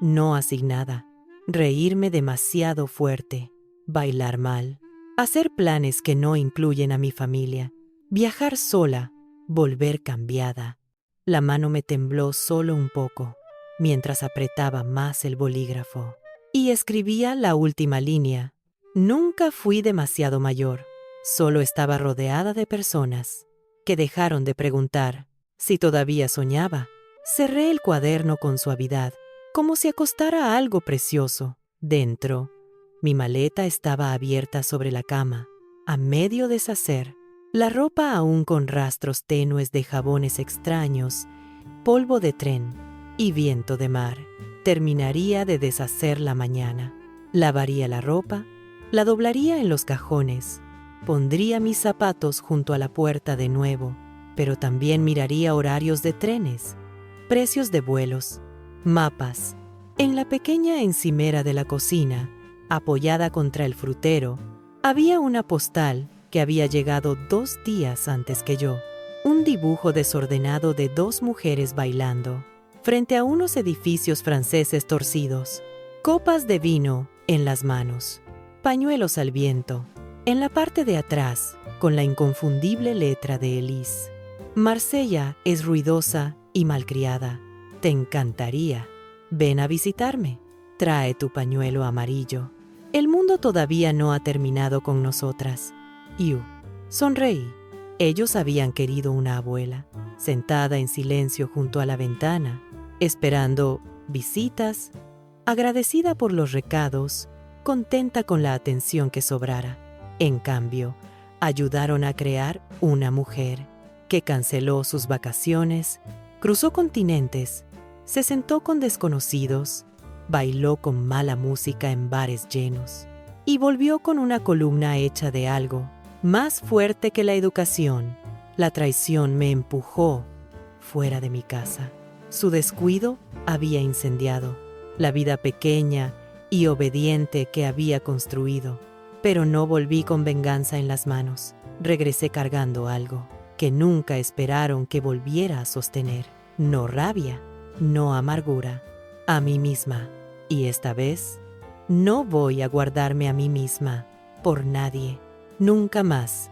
no asignada. Reírme demasiado fuerte. Bailar mal. Hacer planes que no incluyen a mi familia. Viajar sola. Volver cambiada. La mano me tembló solo un poco, mientras apretaba más el bolígrafo. Y escribía la última línea. Nunca fui demasiado mayor. Solo estaba rodeada de personas que dejaron de preguntar si todavía soñaba. Cerré el cuaderno con suavidad, como si acostara algo precioso. Dentro, mi maleta estaba abierta sobre la cama, a medio deshacer. La ropa aún con rastros tenues de jabones extraños, polvo de tren y viento de mar. Terminaría de deshacerla mañana. Lavaría la ropa, la doblaría en los cajones, pondría mis zapatos junto a la puerta de nuevo, pero también miraría horarios de trenes, precios de vuelos, mapas. En la pequeña encimera de la cocina, apoyada contra el frutero, había una postal que había llegado 2 días antes que yo. Un dibujo desordenado de 2 mujeres bailando, frente a unos edificios franceses torcidos, copas de vino en las manos, pañuelos al viento. En la parte de atrás, con la inconfundible letra de Elise. Marsella es ruidosa y malcriada. Te encantaría. Ven a visitarme. Trae tu pañuelo amarillo. El mundo todavía no ha terminado con nosotras. Sonreí. Ellos habían querido una abuela, sentada en silencio junto a la ventana, esperando visitas, agradecida por los recados, contenta con la atención que sobrara. En cambio, ayudaron a crear una mujer que canceló sus vacaciones, cruzó continentes, se sentó con desconocidos, bailó con mala música en bares llenos y volvió con una columna hecha de algo más fuerte que la educación. La traición me empujó fuera de mi casa. Su descuido había incendiado la vida pequeña y obediente que había construido. Pero no volví con venganza en las manos. Regresé cargando algo que nunca esperaron que volviera a sostener. No rabia, no amargura, a mí misma. Y esta vez, no voy a guardarme a mí misma por nadie, nunca más.